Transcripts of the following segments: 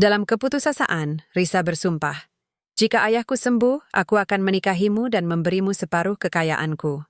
Dalam keputusasaan, Risa bersumpah, "Jika ayahku sembuh, aku akan menikahimu dan memberimu separuh kekayaanku."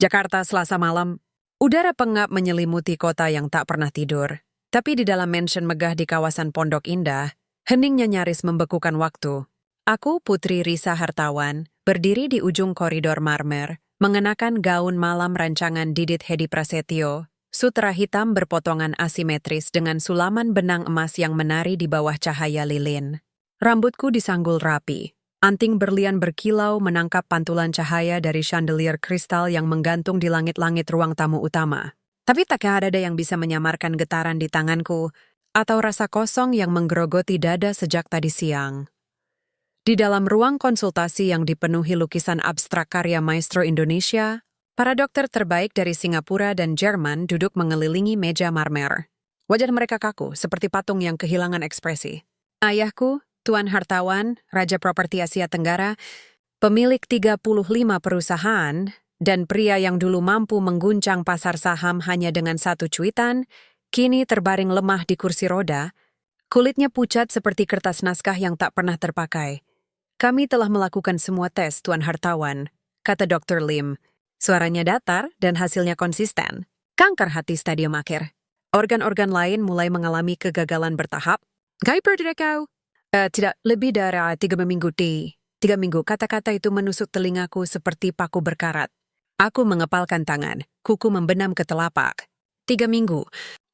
Jakarta, Selasa malam. Udara pengap menyelimuti kota yang tak pernah tidur. Tapi di dalam mansion megah di kawasan Pondok Indah, heningnya nyaris membekukan waktu. Aku, Putri Risa Hartawan, berdiri di ujung koridor marmer, mengenakan gaun malam rancangan Didit Hedi Prasetyo, sutra hitam berpotongan asimetris dengan sulaman benang emas yang menari di bawah cahaya lilin. Rambutku disanggul rapi. Anting berlian berkilau menangkap pantulan cahaya dari chandelier kristal yang menggantung di langit-langit ruang tamu utama. Tapi tak ada yang bisa menyamarkan getaran di tanganku atau rasa kosong yang menggerogoti dada sejak tadi siang. Di dalam ruang konsultasi yang dipenuhi lukisan abstrak karya maestro Indonesia, para dokter terbaik dari Singapura dan Jerman duduk mengelilingi meja marmer. Wajah mereka kaku, seperti patung yang kehilangan ekspresi. Ayahku, Tuan Hartawan, Raja Properti Asia Tenggara, pemilik 35 perusahaan, dan pria yang dulu mampu mengguncang pasar saham hanya dengan satu cuitan, kini terbaring lemah di kursi roda, kulitnya pucat seperti kertas naskah yang tak pernah terpakai. "Kami telah melakukan semua tes, Tuan Hartawan," kata Dr. Lim. Suaranya datar dan hasilnya konsisten. Kanker hati stadium akhir. Organ-organ lain mulai mengalami kegagalan bertahap. "Gaiper tidak kau?" Tidak, lebih dari 3 minggu. 3 minggu, kata-kata itu menusuk telingaku seperti paku berkarat. Aku mengepalkan tangan, kuku membenam ke telapak. 3 minggu.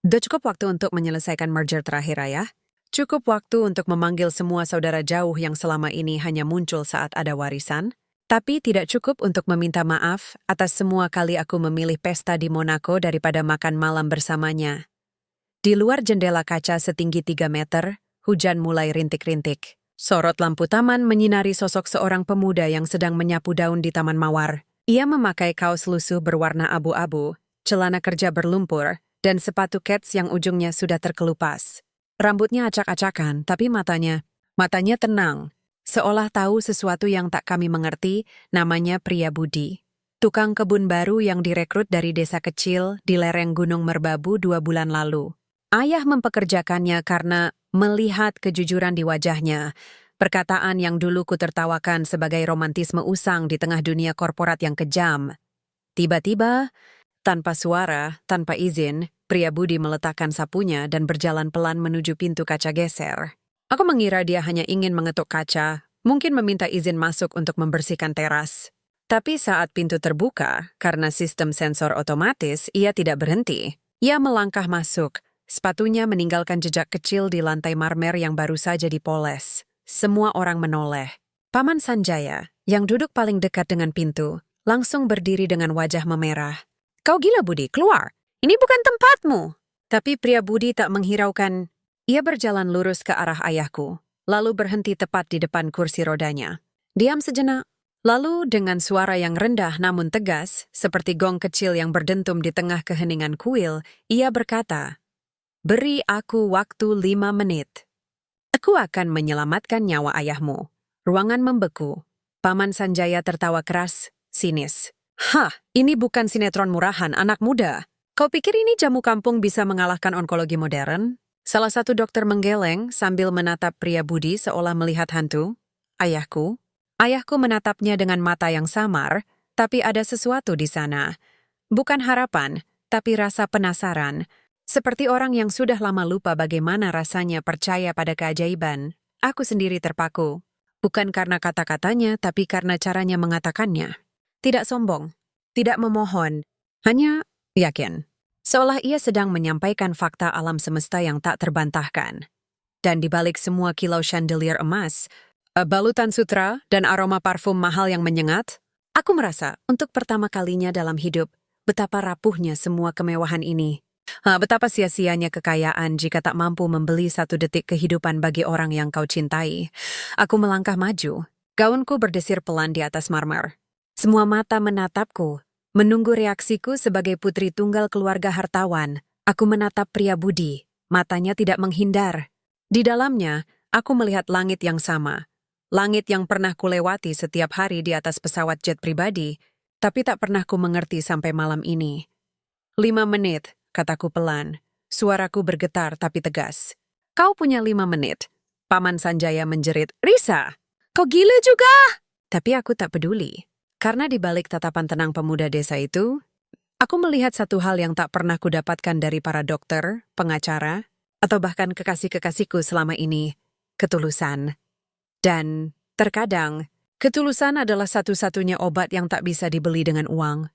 Udah cukup waktu untuk menyelesaikan merger terakhir, Ayah. Cukup waktu untuk memanggil semua saudara jauh yang selama ini hanya muncul saat ada warisan. Tapi tidak cukup untuk meminta maaf atas semua kali aku memilih pesta di Monaco daripada makan malam bersamanya. Di luar jendela kaca setinggi 3 meter, hujan mulai rintik-rintik. Sorot lampu taman menyinari sosok seorang pemuda yang sedang menyapu daun di Taman Mawar. Ia memakai kaos lusuh berwarna abu-abu, celana kerja berlumpur, dan sepatu kets yang ujungnya sudah terkelupas. Rambutnya acak-acakan, tapi matanya tenang. Seolah tahu sesuatu yang tak kami mengerti, namanya pria budi. Tukang kebun baru yang direkrut dari desa kecil di lereng Gunung Merbabu 2 bulan lalu. Ayah mempekerjakannya karena melihat kejujuran di wajahnya, perkataan yang dulu kutertawakan sebagai romantisme usang di tengah dunia korporat yang kejam. Tiba-tiba, tanpa suara, tanpa izin, pria budi meletakkan sapunya dan berjalan pelan menuju pintu kaca geser. Aku mengira dia hanya ingin mengetuk kaca, mungkin meminta izin masuk untuk membersihkan teras. Tapi saat pintu terbuka, karena sistem sensor otomatis, ia tidak berhenti. Ia melangkah masuk. Sepatunya meninggalkan jejak kecil di lantai marmer yang baru saja dipoles. Semua orang menoleh. Paman Sanjaya, yang duduk paling dekat dengan pintu, langsung berdiri dengan wajah memerah. "Kau gila, Budi, keluar! Ini bukan tempatmu!" Tapi pria budi tak menghiraukan. Ia berjalan lurus ke arah ayahku, lalu berhenti tepat di depan kursi rodanya. Diam sejenak. Lalu dengan suara yang rendah namun tegas, seperti gong kecil yang berdentum di tengah keheningan kuil, ia berkata, "Beri aku waktu 5 menit. Aku akan menyelamatkan nyawa ayahmu." Ruangan membeku. Paman Sanjaya tertawa keras, sinis. "Hah, ini bukan sinetron murahan, anak muda. Kau pikir ini jamu kampung bisa mengalahkan onkologi modern?" Salah satu dokter menggeleng sambil menatap pria budi seolah melihat hantu. "Ayahku?" Ayahku menatapnya dengan mata yang samar, tapi ada sesuatu di sana. Bukan harapan, tapi rasa penasaran. Seperti orang yang sudah lama lupa bagaimana rasanya percaya pada keajaiban, aku sendiri terpaku. Bukan karena kata-katanya, tapi karena caranya mengatakannya. Tidak sombong, tidak memohon, hanya yakin. Seolah ia sedang menyampaikan fakta alam semesta yang tak terbantahkan. Dan di balik semua kilau chandelier emas, balutan sutra, dan aroma parfum mahal yang menyengat, aku merasa untuk pertama kalinya dalam hidup betapa rapuhnya semua kemewahan ini. Betapa sia-sianya kekayaan jika tak mampu membeli 1 detik kehidupan bagi orang yang kau cintai. Aku melangkah maju. Gaunku berdesir pelan di atas marmer. Semua mata menatapku, menunggu reaksiku sebagai putri tunggal keluarga hartawan. Aku menatap pria budi. Matanya tidak menghindar. Di dalamnya, aku melihat langit yang sama. Langit yang pernah kulewati setiap hari di atas pesawat jet pribadi, tapi tak pernah ku mengerti sampai malam ini. 5 menit. Kataku pelan. Suaraku bergetar tapi tegas. Kau punya 5 menit. Paman Sanjaya menjerit, Risa, kau gila juga! Tapi aku tak peduli. Karena di balik tatapan tenang pemuda desa itu, aku melihat satu hal yang tak pernah kudapatkan dari para dokter, pengacara, atau bahkan kekasih-kekasihku selama ini, ketulusan. Dan terkadang, ketulusan adalah satu-satunya obat yang tak bisa dibeli dengan uang.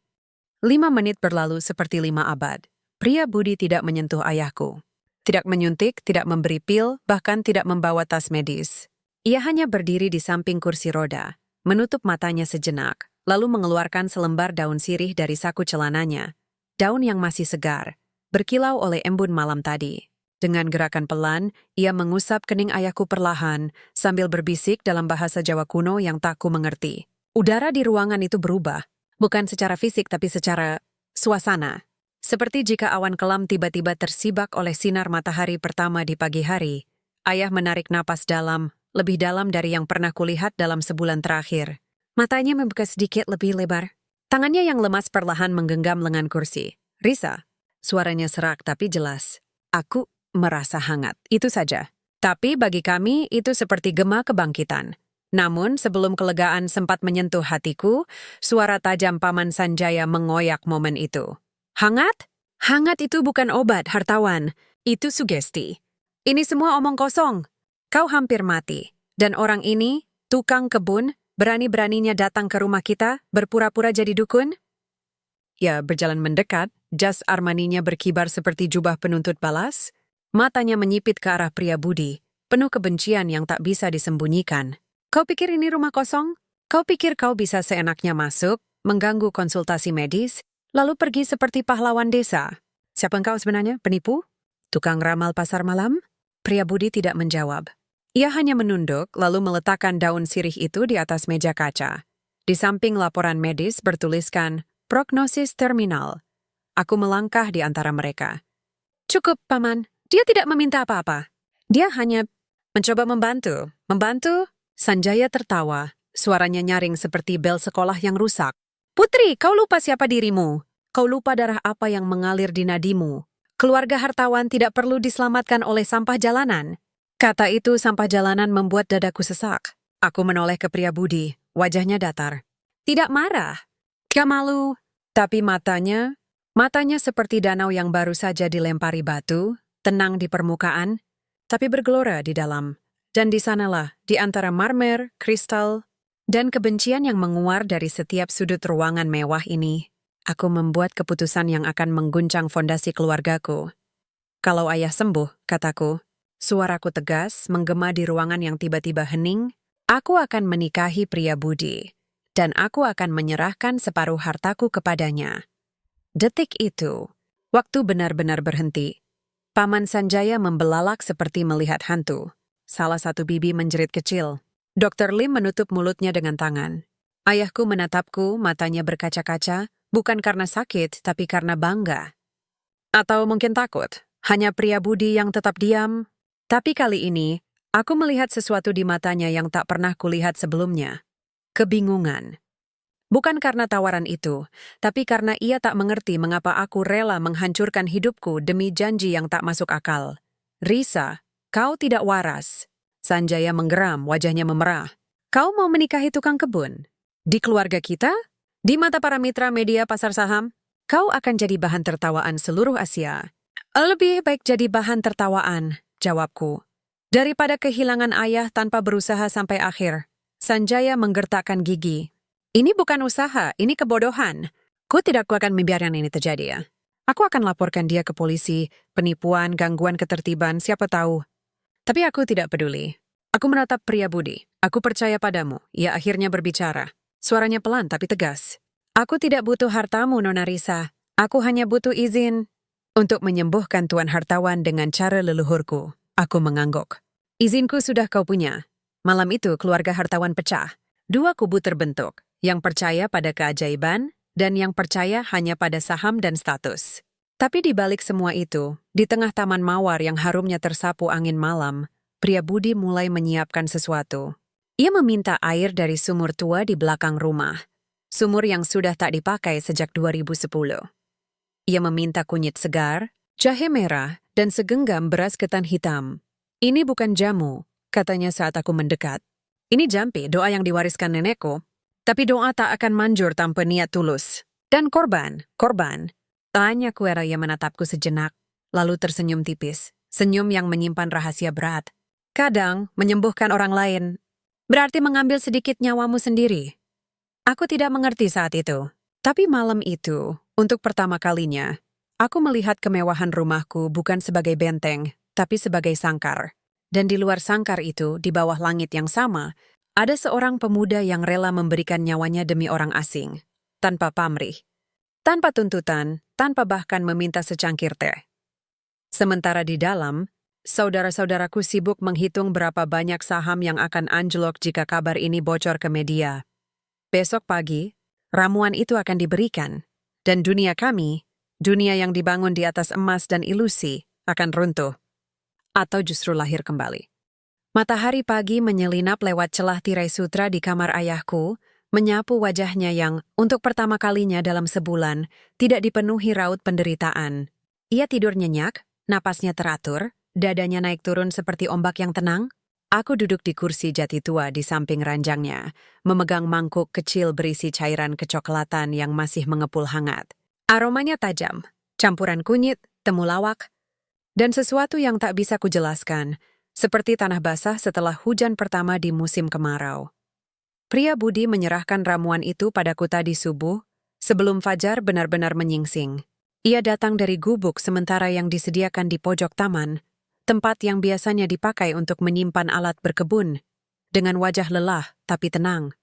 5 menit berlalu seperti 5 abad. Pria budi tidak menyentuh ayahku. Tidak menyuntik, tidak memberi pil, bahkan tidak membawa tas medis. Ia hanya berdiri di samping kursi roda, menutup matanya sejenak, lalu mengeluarkan selembar daun sirih dari saku celananya. Daun yang masih segar, berkilau oleh embun malam tadi. Dengan gerakan pelan, ia mengusap kening ayahku perlahan, sambil berbisik dalam bahasa Jawa kuno yang tak ku mengerti. Udara di ruangan itu berubah, bukan secara fisik tapi secara suasana. Seperti jika awan kelam tiba-tiba tersibak oleh sinar matahari pertama di pagi hari, ayah menarik napas dalam, lebih dalam dari yang pernah kulihat dalam sebulan terakhir. Matanya membuka sedikit lebih lebar. Tangannya yang lemas perlahan menggenggam lengan kursi. Risa, suaranya serak tapi jelas. Aku merasa hangat, itu saja. Tapi bagi kami itu seperti gema kebangkitan. Namun sebelum kelegaan sempat menyentuh hatiku, suara tajam Paman Sanjaya mengoyak momen itu. Hangat? Hangat itu bukan obat, hartawan. Itu sugesti. Ini semua omong kosong. Kau hampir mati. Dan orang ini, tukang kebun, berani-beraninya datang ke rumah kita, berpura-pura jadi dukun? Ya, berjalan mendekat, jas Armaninya berkibar seperti jubah penuntut balas. Matanya menyipit ke arah pria budi, penuh kebencian yang tak bisa disembunyikan. Kau pikir ini rumah kosong? Kau pikir kau bisa seenaknya masuk, mengganggu konsultasi medis, lalu pergi seperti pahlawan desa? Siapa engkau sebenarnya? Penipu? Tukang ramal pasar malam? Pria budi tidak menjawab. Ia hanya menunduk, lalu meletakkan daun sirih itu di atas meja kaca. Di samping laporan medis bertuliskan, prognosis terminal. Aku melangkah di antara mereka. Cukup, Paman. Dia tidak meminta apa-apa. Dia hanya mencoba membantu. Membantu? Sanjaya tertawa. Suaranya nyaring seperti bel sekolah yang rusak. Putri, kau lupa siapa dirimu. Kau lupa darah apa yang mengalir di nadimu. Keluarga hartawan tidak perlu diselamatkan oleh sampah jalanan. Kata itu sampah jalanan membuat dadaku sesak. Aku menoleh ke pria budi, wajahnya datar. Tidak marah. Gak malu. Tapi matanya seperti danau yang baru saja dilempari batu, tenang di permukaan, tapi bergelora di dalam. Dan di sanalah, di antara marmer, kristal, dan kebencian yang menguar dari setiap sudut ruangan mewah ini, aku membuat keputusan yang akan mengguncang fondasi keluargaku. Kalau ayah sembuh, kataku, suaraku tegas menggema di ruangan yang tiba-tiba hening, aku akan menikahi pria budi, dan aku akan menyerahkan separuh hartaku kepadanya. Detik itu, waktu benar-benar berhenti. Paman Sanjaya membelalak seperti melihat hantu. Salah satu bibi menjerit kecil. Dr. Lim menutup mulutnya dengan tangan. Ayahku menatapku, matanya berkaca-kaca, bukan karena sakit, tapi karena bangga. Atau mungkin takut, hanya pria budi yang tetap diam. Tapi kali ini, aku melihat sesuatu di matanya yang tak pernah kulihat sebelumnya. Kebingungan. Bukan karena tawaran itu, tapi karena ia tak mengerti mengapa aku rela menghancurkan hidupku demi janji yang tak masuk akal. Risa, kau tidak waras. Sanjaya menggeram, wajahnya memerah. Kau mau menikahi tukang kebun? Di keluarga kita? Di mata para mitra media pasar saham? Kau akan jadi bahan tertawaan seluruh Asia. Lebih baik jadi bahan tertawaan, jawabku. Daripada kehilangan ayah tanpa berusaha sampai akhir. Sanjaya menggertakkan gigi. Ini bukan usaha, ini kebodohan. Ku tidak akan membiarkan ini terjadi ya. Aku akan laporkan dia ke polisi, penipuan, gangguan ketertiban, siapa tahu. Tapi aku tidak peduli. Aku menatap pria budi. Aku percaya padamu. Ia akhirnya berbicara. Suaranya pelan tapi tegas. Aku tidak butuh hartamu, Nona Risa. Aku hanya butuh izin untuk menyembuhkan Tuan Hartawan dengan cara leluhurku. Aku mengangguk. Izinku sudah kau punya. Malam itu keluarga hartawan pecah. 2 kubu terbentuk. Yang percaya pada keajaiban dan yang percaya hanya pada saham dan status. Tapi di balik semua itu, di tengah taman mawar yang harumnya tersapu angin malam, pria budi mulai menyiapkan sesuatu. Ia meminta air dari sumur tua di belakang rumah, sumur yang sudah tak dipakai sejak 2010. Ia meminta kunyit segar, jahe merah, dan segenggam beras ketan hitam. Ini bukan jamu, katanya saat aku mendekat. Ini jampi, doa yang diwariskan nenekku. Tapi doa tak akan manjur tanpa niat tulus. Dan korban. Tanya Kuera yang menatapku sejenak, lalu tersenyum tipis. Senyum yang menyimpan rahasia berat. Kadang, menyembuhkan orang lain, berarti mengambil sedikit nyawamu sendiri. Aku tidak mengerti saat itu. Tapi malam itu, untuk pertama kalinya, aku melihat kemewahan rumahku bukan sebagai benteng, tapi sebagai sangkar. Dan di luar sangkar itu, di bawah langit yang sama, ada seorang pemuda yang rela memberikan nyawanya demi orang asing. Tanpa pamrih. Tanpa tuntutan, tanpa bahkan meminta secangkir teh. Sementara di dalam, saudara-saudaraku sibuk menghitung berapa banyak saham yang akan anjlok jika kabar ini bocor ke media. Besok pagi, ramuan itu akan diberikan, dan dunia kami, dunia yang dibangun di atas emas dan ilusi, akan runtuh. Atau justru lahir kembali. Matahari pagi menyelinap lewat celah tirai sutra di kamar ayahku, menyapu wajahnya yang, untuk pertama kalinya dalam sebulan, tidak dipenuhi raut penderitaan. Ia tidur nyenyak, napasnya teratur, dadanya naik turun seperti ombak yang tenang. Aku duduk di kursi jati tua di samping ranjangnya, memegang mangkuk kecil berisi cairan kecoklatan yang masih mengepul hangat. Aromanya tajam, campuran kunyit, temulawak, dan sesuatu yang tak bisa kujelaskan, seperti tanah basah setelah hujan pertama di musim kemarau. Pria budi menyerahkan ramuan itu padaku tadi subuh, sebelum fajar benar-benar menyingsing. Ia datang dari gubuk sementara yang disediakan di pojok taman, tempat yang biasanya dipakai untuk menyimpan alat berkebun, dengan wajah lelah tapi tenang.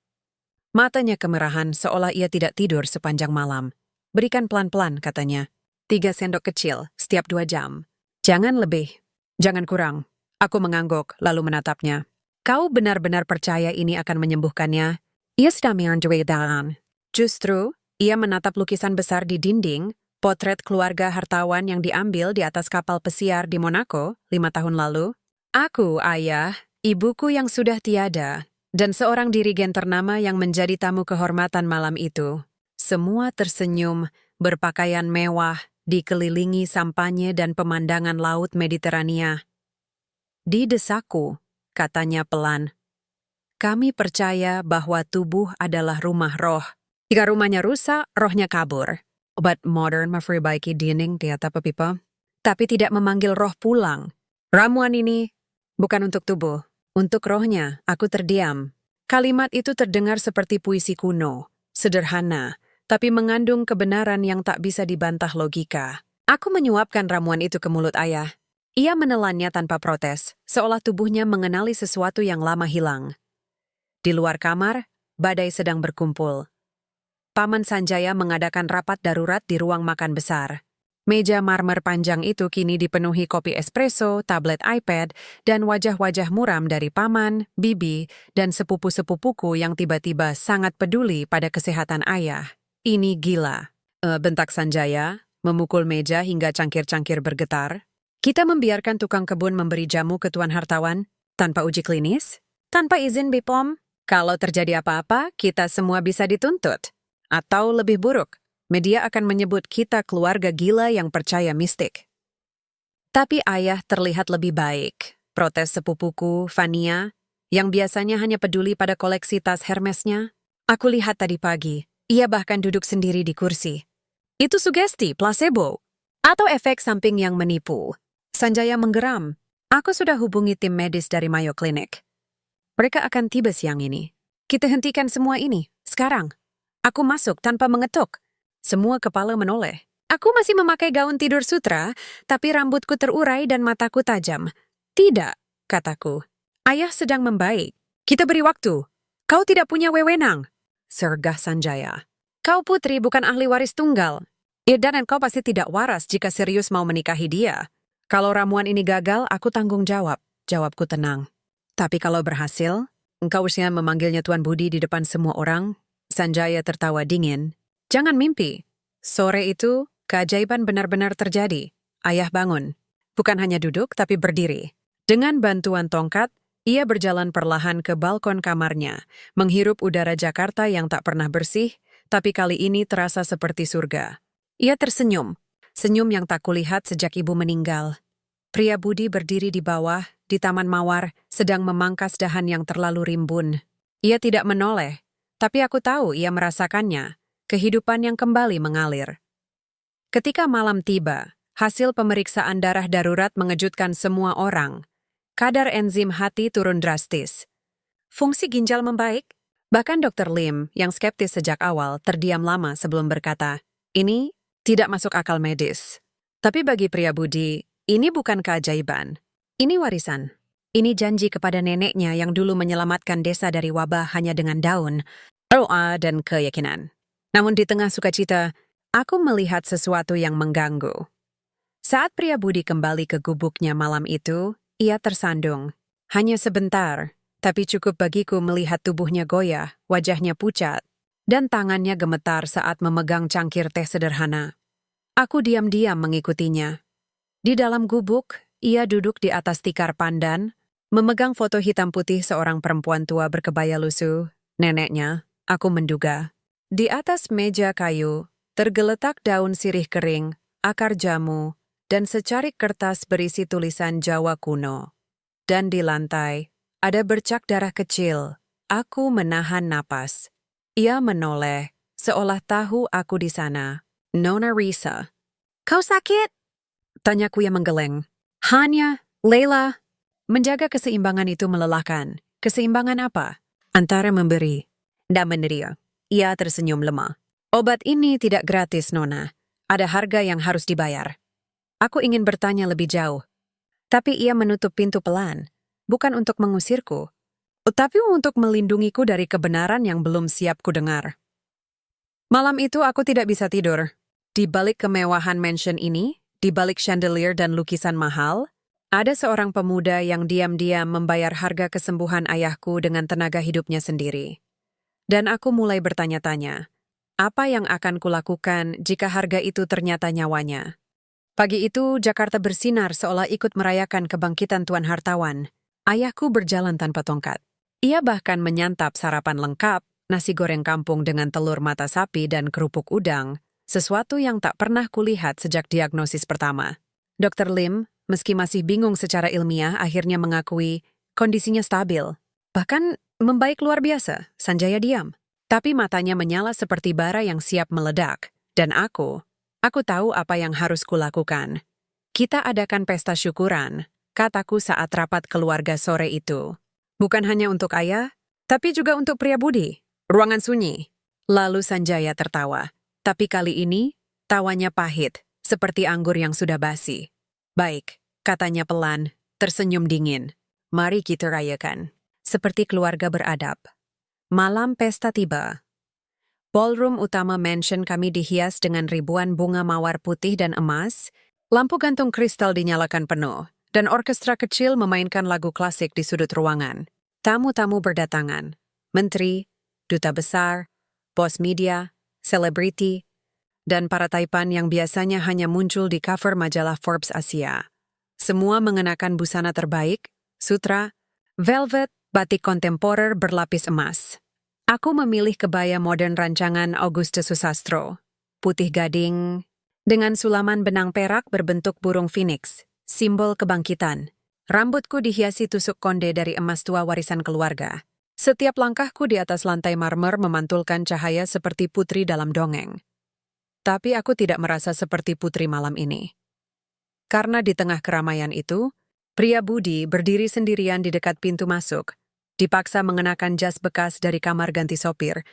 Matanya kemerahan seolah ia tidak tidur sepanjang malam. Berikan pelan-pelan, katanya. 3 sendok kecil, setiap 2 jam. Jangan lebih, jangan kurang. Aku mengangguk, lalu menatapnya. Kau benar-benar percaya ini akan menyembuhkannya? Ia sedang menduedan. Justru, ia menatap lukisan besar di dinding, potret keluarga hartawan yang diambil di atas kapal pesiar di Monaco 5 tahun lalu. Aku, ayah, ibuku yang sudah tiada, dan seorang dirigen ternama yang menjadi tamu kehormatan malam itu. Semua tersenyum, berpakaian mewah, dikelilingi sampanye dan pemandangan laut Mediterania. Di desaku, katanya pelan. Kami percaya bahwa tubuh adalah rumah roh. Jika rumahnya rusak, rohnya kabur. Obat modern memperbaiki dinding di atap pipa, tapi tidak memanggil roh pulang. Ramuan ini bukan untuk tubuh, untuk rohnya. Aku terdiam. Kalimat itu terdengar seperti puisi kuno, sederhana, tapi mengandung kebenaran yang tak bisa dibantah logika. Aku menyuapkan ramuan itu ke mulut ayah. Ia menelannya tanpa protes, seolah tubuhnya mengenali sesuatu yang lama hilang. Di luar kamar, badai sedang berkumpul. Paman Sanjaya mengadakan rapat darurat di ruang makan besar. Meja marmer panjang itu kini dipenuhi kopi espresso, tablet iPad, dan wajah-wajah muram dari paman, bibi, dan sepupu-sepupuku yang tiba-tiba sangat peduli pada kesehatan ayah. Ini gila. Bentak Sanjaya, memukul meja hingga cangkir-cangkir bergetar. Kita membiarkan tukang kebun memberi jamu ke tuan hartawan tanpa uji klinis? Tanpa izin BPOM? Kalau terjadi apa-apa, kita semua bisa dituntut. Atau lebih buruk, media akan menyebut kita keluarga gila yang percaya mistik. Tapi ayah terlihat lebih baik. Protes sepupuku, Fania, yang biasanya hanya peduli pada koleksi tas Hermesnya. Aku lihat tadi pagi, ia bahkan duduk sendiri di kursi. Itu sugesti, placebo, atau efek samping yang menipu. Sanjaya menggeram. Aku sudah hubungi tim medis dari Mayo Clinic. Mereka akan tiba siang ini. Kita hentikan semua ini, sekarang. Aku masuk tanpa mengetuk. Semua kepala menoleh. Aku masih memakai gaun tidur sutra, tapi rambutku terurai dan mataku tajam. Tidak, kataku. Ayah sedang membaik. Kita beri waktu. Kau tidak punya wewenang. Sergah Sanjaya. Kau putri bukan ahli waris tunggal. Dan kau pasti tidak waras jika serius mau menikahi dia. Kalau ramuan ini gagal, aku tanggung jawab. Jawabku tenang. Tapi kalau berhasil, engkau harusnya memanggilnya Tuan Budi di depan semua orang. Sanjaya tertawa dingin. Jangan mimpi. Sore itu, keajaiban benar-benar terjadi. Ayah bangun. Bukan hanya duduk, tapi berdiri. Dengan bantuan tongkat, ia berjalan perlahan ke balkon kamarnya, menghirup udara Jakarta yang tak pernah bersih, tapi kali ini terasa seperti surga. Ia tersenyum. Senyum yang tak kulihat sejak ibu meninggal. Pria budi berdiri di bawah, di taman mawar, sedang memangkas dahan yang terlalu rimbun. Ia tidak menoleh, tapi aku tahu ia merasakannya, kehidupan yang kembali mengalir. Ketika malam tiba, hasil pemeriksaan darah darurat mengejutkan semua orang. Kadar enzim hati turun drastis. Fungsi ginjal membaik. Bahkan Dr. Lim, yang skeptis sejak awal, terdiam lama sebelum berkata, "Ini tidak masuk akal medis." Tapi bagi pria budi, ini bukan keajaiban. Ini warisan. Ini janji kepada neneknya yang dulu menyelamatkan desa dari wabah hanya dengan daun, doa, dan keyakinan. Namun di tengah sukacita, aku melihat sesuatu yang mengganggu. Saat pria budi kembali ke gubuknya malam itu, ia tersandung. Hanya sebentar, tapi cukup bagiku melihat tubuhnya goyah, wajahnya pucat, dan tangannya gemetar saat memegang cangkir teh sederhana. Aku diam-diam mengikutinya. Di dalam gubuk, ia duduk di atas tikar pandan, memegang foto hitam putih seorang perempuan tua berkebaya lusuh, neneknya, aku menduga. Di atas meja kayu, tergeletak daun sirih kering, akar jamu, dan secarik kertas berisi tulisan Jawa kuno. Dan di lantai, ada bercak darah kecil. Aku menahan napas. Ia menoleh, seolah tahu aku di sana. "Nona Risa." "Kau sakit?" tanyaku yang menggeleng. "Hanya, Leila." Menjaga keseimbangan itu melelahkan. Keseimbangan apa? Antara memberi dan menerima. Ia tersenyum lemah. "Obat ini tidak gratis, Nona. Ada harga yang harus dibayar." Aku ingin bertanya lebih jauh. Tapi ia menutup pintu pelan. Bukan untuk mengusirku, tapi untuk melindungiku dari kebenaran yang belum siap kudengar. Malam itu aku tidak bisa tidur. Di balik kemewahan mansion ini, di balik chandelier dan lukisan mahal, ada seorang pemuda yang diam-diam membayar harga kesembuhan ayahku dengan tenaga hidupnya sendiri. Dan aku mulai bertanya-tanya, apa yang akan kulakukan jika harga itu ternyata nyawanya? Pagi itu, Jakarta bersinar seolah ikut merayakan kebangkitan Tuan Hartawan. Ayahku berjalan tanpa tongkat. Ia bahkan menyantap sarapan lengkap, nasi goreng kampung dengan telur mata sapi dan kerupuk udang, sesuatu yang tak pernah kulihat sejak diagnosis pertama. Dr. Lim, meski masih bingung secara ilmiah, akhirnya mengakui kondisinya stabil. Bahkan membaik luar biasa, Sanjaya diam. Tapi matanya menyala seperti bara yang siap meledak. Dan aku tahu apa yang harus kulakukan. "Kita adakan pesta syukuran," kataku saat rapat keluarga sore itu. "Bukan hanya untuk ayah, tapi juga untuk pria budi." Ruangan sunyi. Lalu Sanjaya tertawa. Tapi kali ini, tawanya pahit, seperti anggur yang sudah basi. "Baik," katanya pelan, tersenyum dingin. "Mari kita rayakan." Seperti keluarga beradab. Malam pesta tiba. Ballroom utama mansion kami dihias dengan ribuan bunga mawar putih dan emas, lampu gantung kristal dinyalakan penuh, dan orkestra kecil memainkan lagu klasik di sudut ruangan. Tamu-tamu berdatangan. Menteri, duta besar, bos media, selebriti, dan para taipan yang biasanya hanya muncul di cover majalah Forbes Asia. Semua mengenakan busana terbaik, sutra, velvet, batik kontemporer berlapis emas. Aku memilih kebaya modern rancangan Auguste Susastro, putih gading, dengan sulaman benang perak berbentuk burung phoenix, simbol kebangkitan. Rambutku dihiasi tusuk konde dari emas tua warisan keluarga. Setiap langkahku di atas lantai marmer memantulkan cahaya seperti putri dalam dongeng. Tapi aku tidak merasa seperti putri malam ini. Karena di tengah keramaian itu, pria budi berdiri sendirian di dekat pintu masuk, dipaksa mengenakan jas bekas dari kamar ganti sopir,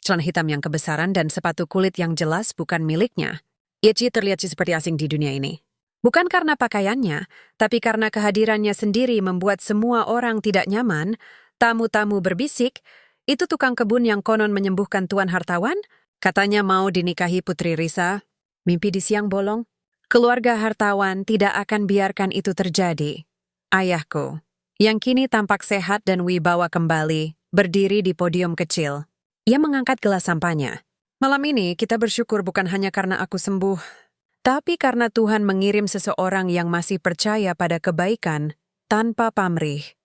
celana hitam yang kebesaran dan sepatu kulit yang jelas bukan miliknya. Ichi terlihat seperti asing di dunia ini. Bukan karena pakaiannya, tapi karena kehadirannya sendiri membuat semua orang tidak nyaman. Tamu-tamu berbisik, "Itu tukang kebun yang konon menyembuhkan Tuan Hartawan? Katanya mau dinikahi Putri Risa." Mimpi di siang bolong? Keluarga Hartawan tidak akan biarkan itu terjadi. Ayahku, yang kini tampak sehat dan wibawa kembali, berdiri di podium kecil. Ia mengangkat gelas sampahnya. "Malam ini kita bersyukur bukan hanya karena aku sembuh, tapi karena Tuhan mengirim seseorang yang masih percaya pada kebaikan tanpa pamrih."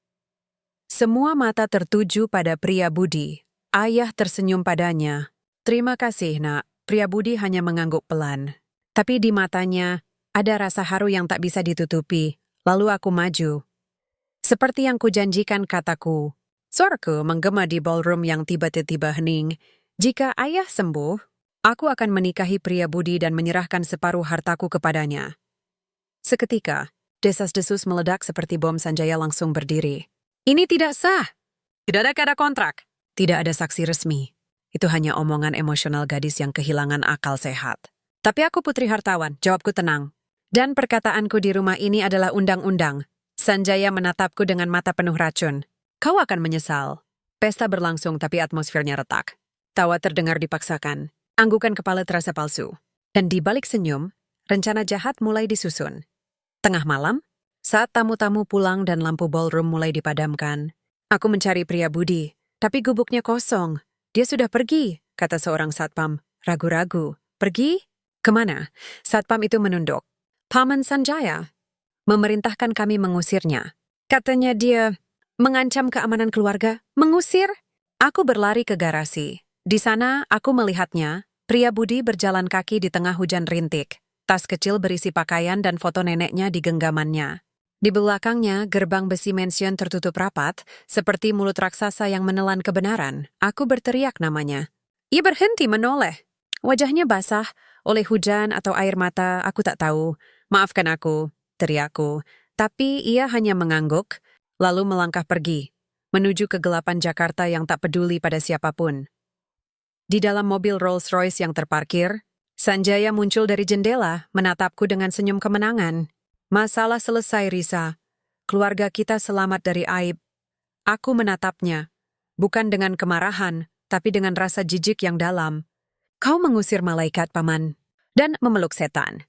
Semua mata tertuju pada pria budi. Ayah tersenyum padanya. "Terima kasih, Nak." Pria budi hanya mengangguk pelan. Tapi di matanya ada rasa haru yang tak bisa ditutupi. Lalu aku maju. Seperti yang kujanjikan, kataku. Suaraku menggema di ballroom yang tiba-tiba hening. Jika ayah sembuh, aku akan menikahi pria budi dan menyerahkan separuh hartaku kepadanya. Seketika, desas-desus meledak seperti bom. Sanjaya langsung berdiri. Ini tidak sah. Tidak ada kata kontrak. Tidak ada saksi resmi. Itu hanya omongan emosional gadis yang kehilangan akal sehat. Tapi aku putri hartawan, jawabku tenang. Dan perkataanku di rumah ini adalah undang-undang. Sanjaya menatapku dengan mata penuh racun. Kau akan menyesal. Pesta berlangsung tapi atmosfernya retak. Tawa terdengar dipaksakan. Anggukan kepala terasa palsu. Dan di balik senyum, rencana jahat mulai disusun. Tengah malam, saat tamu-tamu pulang dan lampu ballroom mulai dipadamkan, aku mencari pria budi, tapi gubuknya kosong. Dia sudah pergi, kata seorang satpam, ragu-ragu. Pergi? Kemana? Satpam itu menunduk. Paman Sanjaya memerintahkan kami mengusirnya. Katanya dia mengancam keamanan keluarga. Mengusir? Aku berlari ke garasi. Di sana aku melihatnya, pria budi berjalan kaki di tengah hujan rintik. Tas kecil berisi pakaian dan foto neneknya di genggamannya. Di belakangnya, gerbang besi mansion tertutup rapat, seperti mulut raksasa yang menelan kebenaran. Aku berteriak namanya. Ia berhenti menoleh. Wajahnya basah, oleh hujan atau air mata, aku tak tahu. Maafkan aku, teriakku. Tapi ia hanya mengangguk, lalu melangkah pergi, menuju kegelapan Jakarta yang tak peduli pada siapapun. Di dalam mobil Rolls-Royce yang terparkir, Sanjaya muncul dari jendela, menatapku dengan senyum kemenangan. Masalah selesai, Risa. Keluarga kita selamat dari aib. Aku menatapnya, bukan dengan kemarahan, tapi dengan rasa jijik yang dalam. Kau mengusir malaikat, Paman, dan memeluk setan.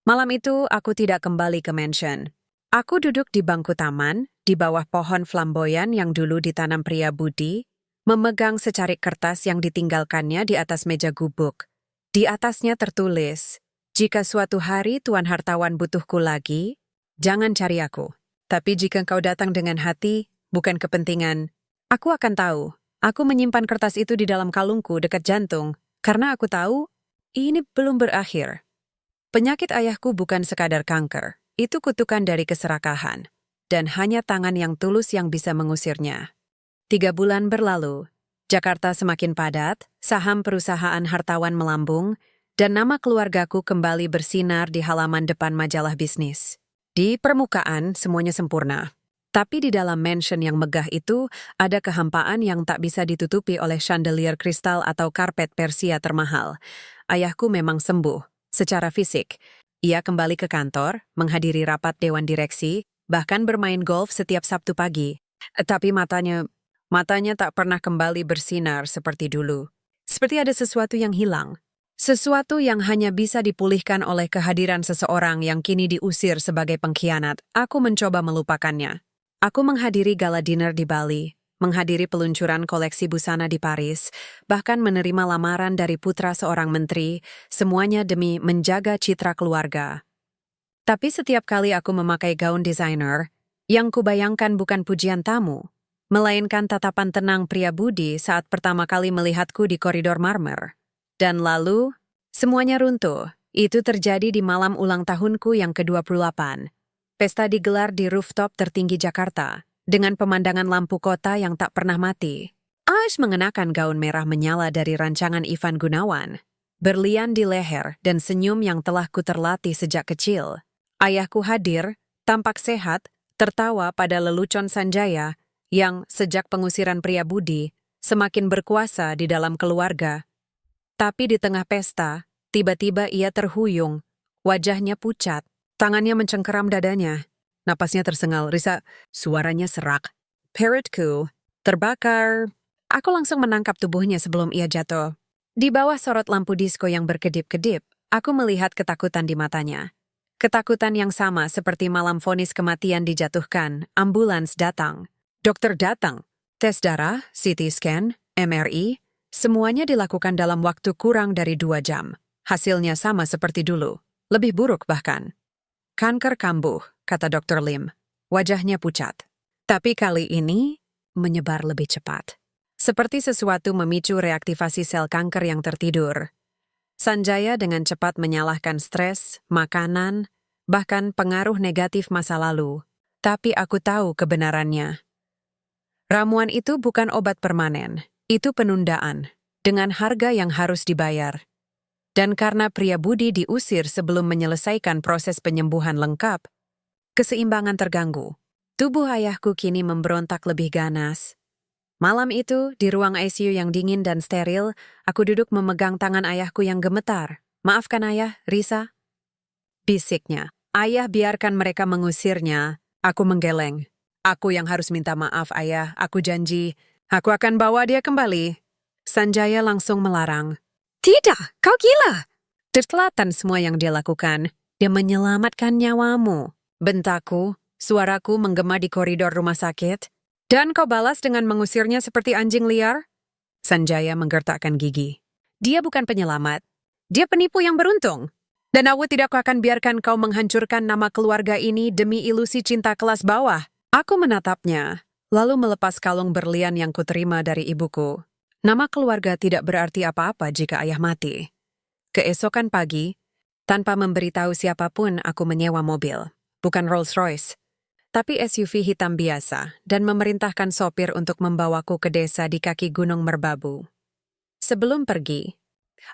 Malam itu aku tidak kembali ke mansion. Aku duduk di bangku taman, di bawah pohon flamboyan yang dulu ditanam pria budi, memegang secarik kertas yang ditinggalkannya di atas meja gubuk. Di atasnya tertulis, jika suatu hari Tuan Hartawan butuhku lagi, jangan cari aku. Tapi jika kau datang dengan hati, bukan kepentingan, aku akan tahu. Aku menyimpan kertas itu di dalam kalungku dekat jantung, karena aku tahu ini belum berakhir. Penyakit ayahku bukan sekadar kanker, itu kutukan dari keserakahan, dan hanya tangan yang tulus yang bisa mengusirnya. 3 bulan berlalu, Jakarta semakin padat, saham perusahaan hartawan melambung, dan nama keluargaku kembali bersinar di halaman depan majalah bisnis. Di permukaan, semuanya sempurna. Tapi di dalam mansion yang megah itu, ada kehampaan yang tak bisa ditutupi oleh chandelier kristal atau karpet Persia termahal. Ayahku memang sembuh, secara fisik. Ia kembali ke kantor, menghadiri rapat dewan direksi, bahkan bermain golf setiap Sabtu pagi. Tapi matanya tak pernah kembali bersinar seperti dulu. Seperti ada sesuatu yang hilang. Sesuatu yang hanya bisa dipulihkan oleh kehadiran seseorang yang kini diusir sebagai pengkhianat. Aku mencoba melupakannya. Aku menghadiri gala dinner di Bali, menghadiri peluncuran koleksi busana di Paris, bahkan menerima lamaran dari putra seorang menteri, semuanya demi menjaga citra keluarga. Tapi setiap kali aku memakai gaun desainer, yang kubayangkan bukan pujian tamu, melainkan tatapan tenang pria budi saat pertama kali melihatku di koridor marmer. Dan lalu, semuanya runtuh. Itu terjadi di malam ulang tahunku yang ke-28. Pesta digelar di rooftop tertinggi Jakarta, dengan pemandangan lampu kota yang tak pernah mati. Aish mengenakan gaun merah menyala dari rancangan Ivan Gunawan, berlian di leher dan senyum yang telah kuterlatih sejak kecil. Ayahku hadir, tampak sehat, tertawa pada lelucon Sanjaya, yang sejak pengusiran pria budi, semakin berkuasa di dalam keluarga. Tapi di tengah pesta, tiba-tiba ia terhuyung, wajahnya pucat, tangannya mencengkeram dadanya. Napasnya tersengal, Risa, suaranya serak. Perutku terbakar. Aku langsung menangkap tubuhnya sebelum ia jatuh. Di bawah sorot lampu disko yang berkedip-kedip, aku melihat ketakutan di matanya. Ketakutan yang sama seperti malam vonis kematian dijatuhkan, ambulans datang. Dokter datang, tes darah, CT scan, MRI, semuanya dilakukan dalam waktu kurang dari 2 jam. Hasilnya sama seperti dulu, lebih buruk bahkan. Kanker kambuh, kata Dr. Lim. Wajahnya pucat. Tapi kali ini, menyebar lebih cepat. Seperti sesuatu memicu reaktivasi sel kanker yang tertidur. Sanjaya dengan cepat menyalahkan stres, makanan, bahkan pengaruh negatif masa lalu. Tapi aku tahu kebenarannya. Ramuan itu bukan obat permanen, itu penundaan, dengan harga yang harus dibayar. Dan karena pria budi diusir sebelum menyelesaikan proses penyembuhan lengkap, keseimbangan terganggu. Tubuh ayahku kini memberontak lebih ganas. Malam itu, di ruang ICU yang dingin dan steril, aku duduk memegang tangan ayahku yang gemetar. "Maafkan ayah, Risa," bisiknya. "Ayah, biarkan mereka mengusirnya." Aku menggeleng. "Aku yang harus minta maaf, ayah. Aku janji. Aku akan bawa dia kembali." Sanjaya langsung melarang. "Tidak, kau gila." Tertelatan semua yang dia lakukan. Dia menyelamatkan nyawamu. Bentakku, suaraku menggema di koridor rumah sakit. "Dan kau balas dengan mengusirnya seperti anjing liar?" Sanjaya menggertakkan gigi. "Dia bukan penyelamat. Dia penipu yang beruntung. Dan aku tidak akan biarkan kau menghancurkan nama keluarga ini demi ilusi cinta kelas bawah." Aku menatapnya, lalu melepas kalung berlian yang kuterima dari ibuku. Nama keluarga tidak berarti apa-apa jika ayah mati. Keesokan pagi, tanpa memberitahu siapapun, aku menyewa mobil. Bukan Rolls-Royce, tapi SUV hitam biasa, dan memerintahkan sopir untuk membawaku ke desa di kaki Gunung Merbabu. Sebelum pergi,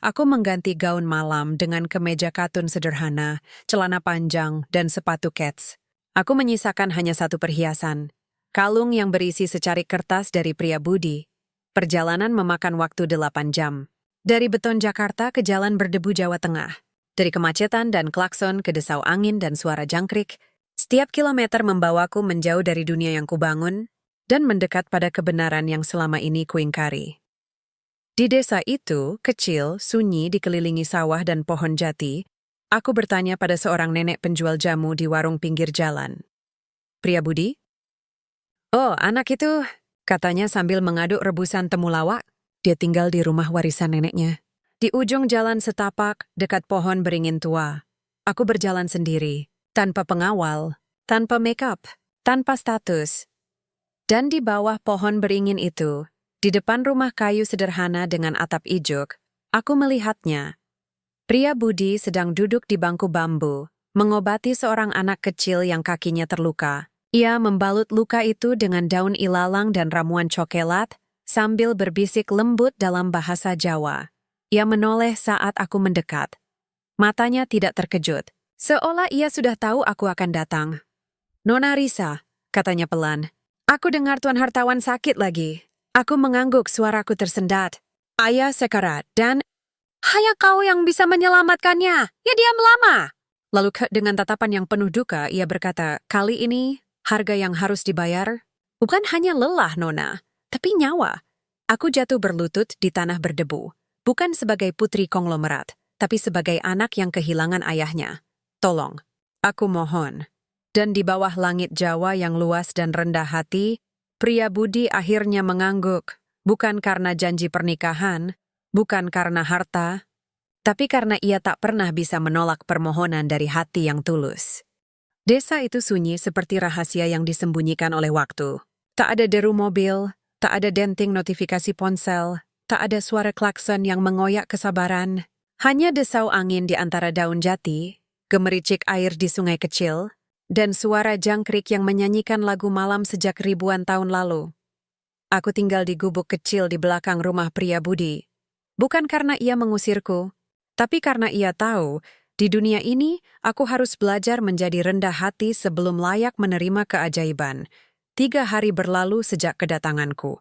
aku mengganti gaun malam dengan kemeja katun sederhana, celana panjang, dan sepatu kets. Aku menyisakan hanya satu perhiasan, kalung yang berisi secarik kertas dari pria budi. Perjalanan memakan waktu 8 jam. Dari beton Jakarta ke jalan berdebu Jawa Tengah. Dari kemacetan dan klakson ke desau angin dan suara jangkrik, setiap kilometer membawaku menjauh dari dunia yang kubangun dan mendekat pada kebenaran yang selama ini kuingkari. Di desa itu, kecil, sunyi, dikelilingi sawah dan pohon jati, aku bertanya pada seorang nenek penjual jamu di warung pinggir jalan. "Pria budi?" "Oh, anak itu," katanya sambil mengaduk rebusan temulawak. Dia tinggal di rumah warisan neneknya. Di ujung jalan setapak, dekat pohon beringin tua. Aku berjalan sendiri, tanpa pengawal, tanpa make-up, tanpa status. Dan di bawah pohon beringin itu, di depan rumah kayu sederhana dengan atap ijuk, aku melihatnya. Pria budi sedang duduk di bangku bambu, mengobati seorang anak kecil yang kakinya terluka. Ia membalut luka itu dengan daun ilalang dan ramuan cokelat, sambil berbisik lembut dalam bahasa Jawa. Ia menoleh saat aku mendekat. Matanya tidak terkejut, seolah ia sudah tahu aku akan datang. "Nona Risa," katanya pelan. "Aku dengar Tuan Hartawan sakit lagi." Aku mengangguk, suaraku tersendat. "Ayah sekarat dan..." "Hanya kau yang bisa menyelamatkannya. Ya diam lama." Lalu dengan tatapan yang penuh duka, ia berkata, "Kali ini, harga yang harus dibayar bukan hanya lelah, Nona, tapi nyawa." Aku jatuh berlutut di tanah berdebu. Bukan sebagai putri konglomerat, tapi sebagai anak yang kehilangan ayahnya. "Tolong, aku mohon." Dan di bawah langit Jawa yang luas dan rendah hati, pria budi akhirnya mengangguk. Bukan karena janji pernikahan, bukan karena harta, tapi karena ia tak pernah bisa menolak permohonan dari hati yang tulus. Desa itu sunyi seperti rahasia yang disembunyikan oleh waktu. Tak ada deru mobil, tak ada denting notifikasi ponsel, tak ada suara klakson yang mengoyak kesabaran. Hanya desau angin di antara daun jati, gemericik air di sungai kecil, dan suara jangkrik yang menyanyikan lagu malam sejak ribuan tahun lalu. Aku tinggal di gubuk kecil di belakang rumah pria budi. Bukan karena ia mengusirku, tapi karena ia tahu, di dunia ini aku harus belajar menjadi rendah hati sebelum layak menerima keajaiban. 3 hari berlalu sejak kedatanganku.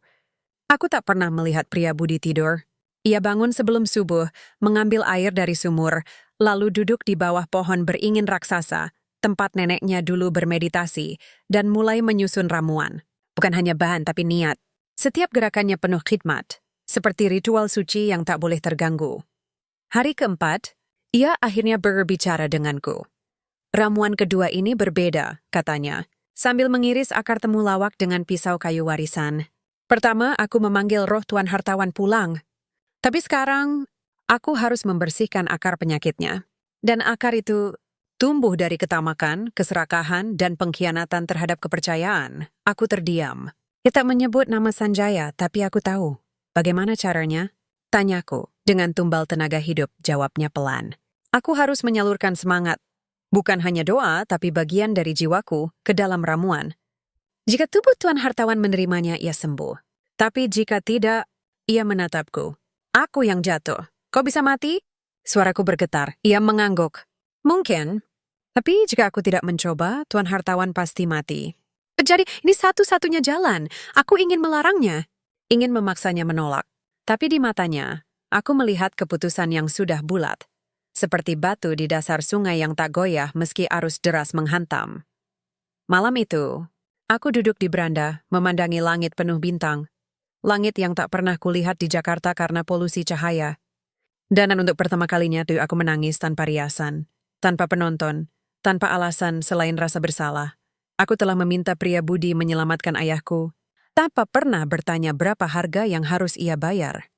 Aku tak pernah melihat pria budi tidur. Ia bangun sebelum subuh, mengambil air dari sumur, lalu duduk di bawah pohon beringin raksasa, tempat neneknya dulu bermeditasi, dan mulai menyusun ramuan. Bukan hanya bahan, tapi niat. Setiap gerakannya penuh khidmat, seperti ritual suci yang tak boleh terganggu. Hari keempat, ia akhirnya berbicara denganku. "Ramuan kedua ini berbeda," katanya, sambil mengiris akar temulawak dengan pisau kayu warisan. "Pertama, aku memanggil roh Tuan Hartawan pulang. Tapi sekarang, aku harus membersihkan akar penyakitnya. Dan akar itu tumbuh dari ketamakan, keserakahan, dan pengkhianatan terhadap kepercayaan." Aku terdiam. Ia tak menyebut nama Sanjaya, tapi aku tahu. "Bagaimana caranya?" Tanyaku, dengan tumbal tenaga hidup, jawabnya pelan. "Aku harus menyalurkan semangat Bukan hanya doa, tapi bagian dari jiwaku ke dalam ramuan. Jika tubuh Tuan Hartawan menerimanya, ia sembuh. Tapi jika tidak, ia menatapku. Aku yang jatuh. Kau bisa mati? Suaraku bergetar. Ia mengangguk. Mungkin. Tapi jika aku tidak mencoba, Tuan Hartawan pasti mati. Jadi ini satu-satunya jalan. Aku ingin melarangnya. Ingin memaksanya menolak. Tapi di matanya, aku melihat keputusan yang sudah bulat. Seperti batu di dasar sungai yang tak goyah meski arus deras menghantam. Malam itu, aku duduk di beranda, memandangi langit penuh bintang. Langit yang tak pernah kulihat di Jakarta karena polusi cahaya. Dan untuk pertama kalinya tuh aku menangis tanpa riasan, tanpa penonton, tanpa alasan selain rasa bersalah. Aku telah meminta pria budi menyelamatkan ayahku, tanpa pernah bertanya berapa harga yang harus ia bayar.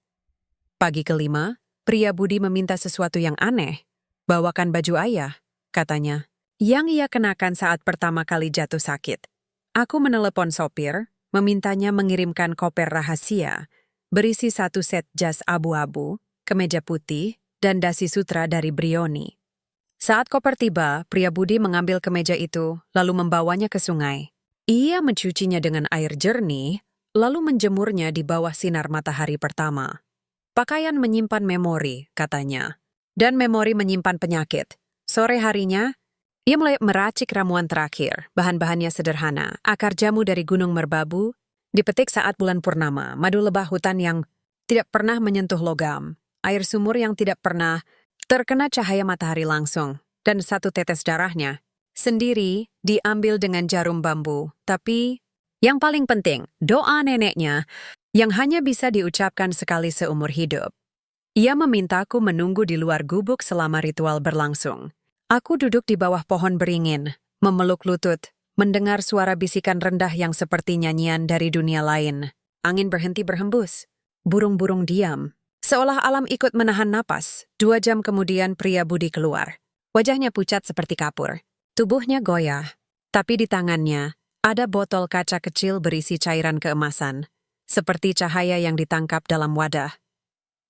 Pagi kelima, pria budi meminta sesuatu yang aneh. Bawakan baju ayah, katanya, yang ia kenakan saat pertama kali jatuh sakit. Aku menelepon sopir, memintanya mengirimkan koper rahasia, berisi 1 set jas abu-abu, kemeja putih, dan dasi sutra dari Brioni. Saat koper tiba, pria budi mengambil kemeja itu, lalu membawanya ke sungai. Ia mencucinya dengan air jernih, lalu menjemurnya di bawah sinar matahari pertama. Pakaian menyimpan memori, katanya. Dan memori menyimpan penyakit. Sore harinya, ia mulai meracik ramuan terakhir. Bahan-bahannya sederhana. Akar jamu dari Gunung Merbabu, dipetik saat bulan purnama. Madu lebah hutan yang tidak pernah menyentuh logam. Air sumur yang tidak pernah terkena cahaya matahari langsung. Dan 1 tetes darahnya sendiri diambil dengan jarum bambu. Tapi yang paling penting, doa neneknya yang hanya bisa diucapkan sekali seumur hidup. Ia memintaku menunggu di luar gubuk selama ritual berlangsung. Aku duduk di bawah pohon beringin, memeluk lutut, mendengar suara bisikan rendah yang seperti nyanyian dari dunia lain. Angin berhenti berhembus. Burung-burung diam. Seolah alam ikut menahan napas. 2 jam kemudian pria budi keluar. Wajahnya pucat seperti kapur. Tubuhnya goyah. Tapi di tangannya, ada botol kaca kecil berisi cairan keemasan. Seperti cahaya yang ditangkap dalam wadah.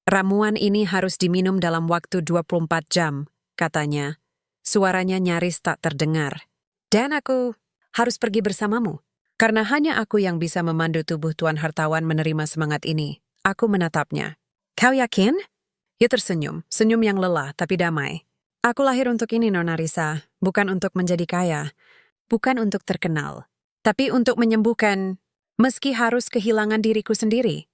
Ramuan ini harus diminum dalam waktu 24 jam, katanya. Suaranya nyaris tak terdengar. Dan aku harus pergi bersamamu. Karena hanya aku yang bisa memandu tubuh Tuan Hartawan menerima semangat ini. Aku menatapnya. Kau yakin? Ia tersenyum, senyum yang lelah tapi damai. Aku lahir untuk ini, Nona Risa. Bukan untuk menjadi kaya. Bukan untuk terkenal. Tapi untuk menyembuhkan, meski harus kehilangan diriku sendiri.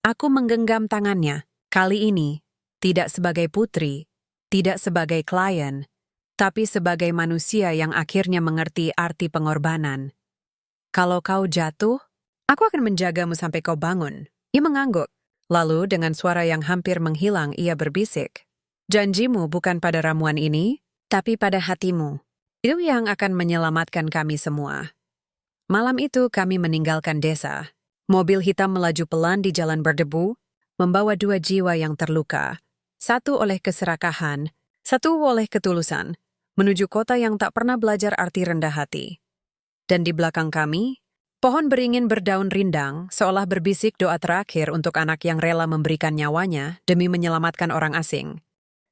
Aku menggenggam tangannya. Kali ini, tidak sebagai putri, tidak sebagai klien, tapi sebagai manusia yang akhirnya mengerti arti pengorbanan. Kalau kau jatuh, aku akan menjagamu sampai kau bangun. Ia mengangguk. Lalu dengan suara yang hampir menghilang ia berbisik. Janjimu bukan pada ramuan ini, tapi pada hatimu. Itu yang akan menyelamatkan kami semua. Malam itu kami meninggalkan desa. Mobil hitam melaju pelan di jalan berdebu, membawa 2 jiwa yang terluka. 1 oleh keserakahan, 1 oleh ketulusan, menuju kota yang tak pernah belajar arti rendah hati. Dan di belakang kami, pohon beringin berdaun rindang seolah berbisik doa terakhir untuk anak yang rela memberikan nyawanya demi menyelamatkan orang asing.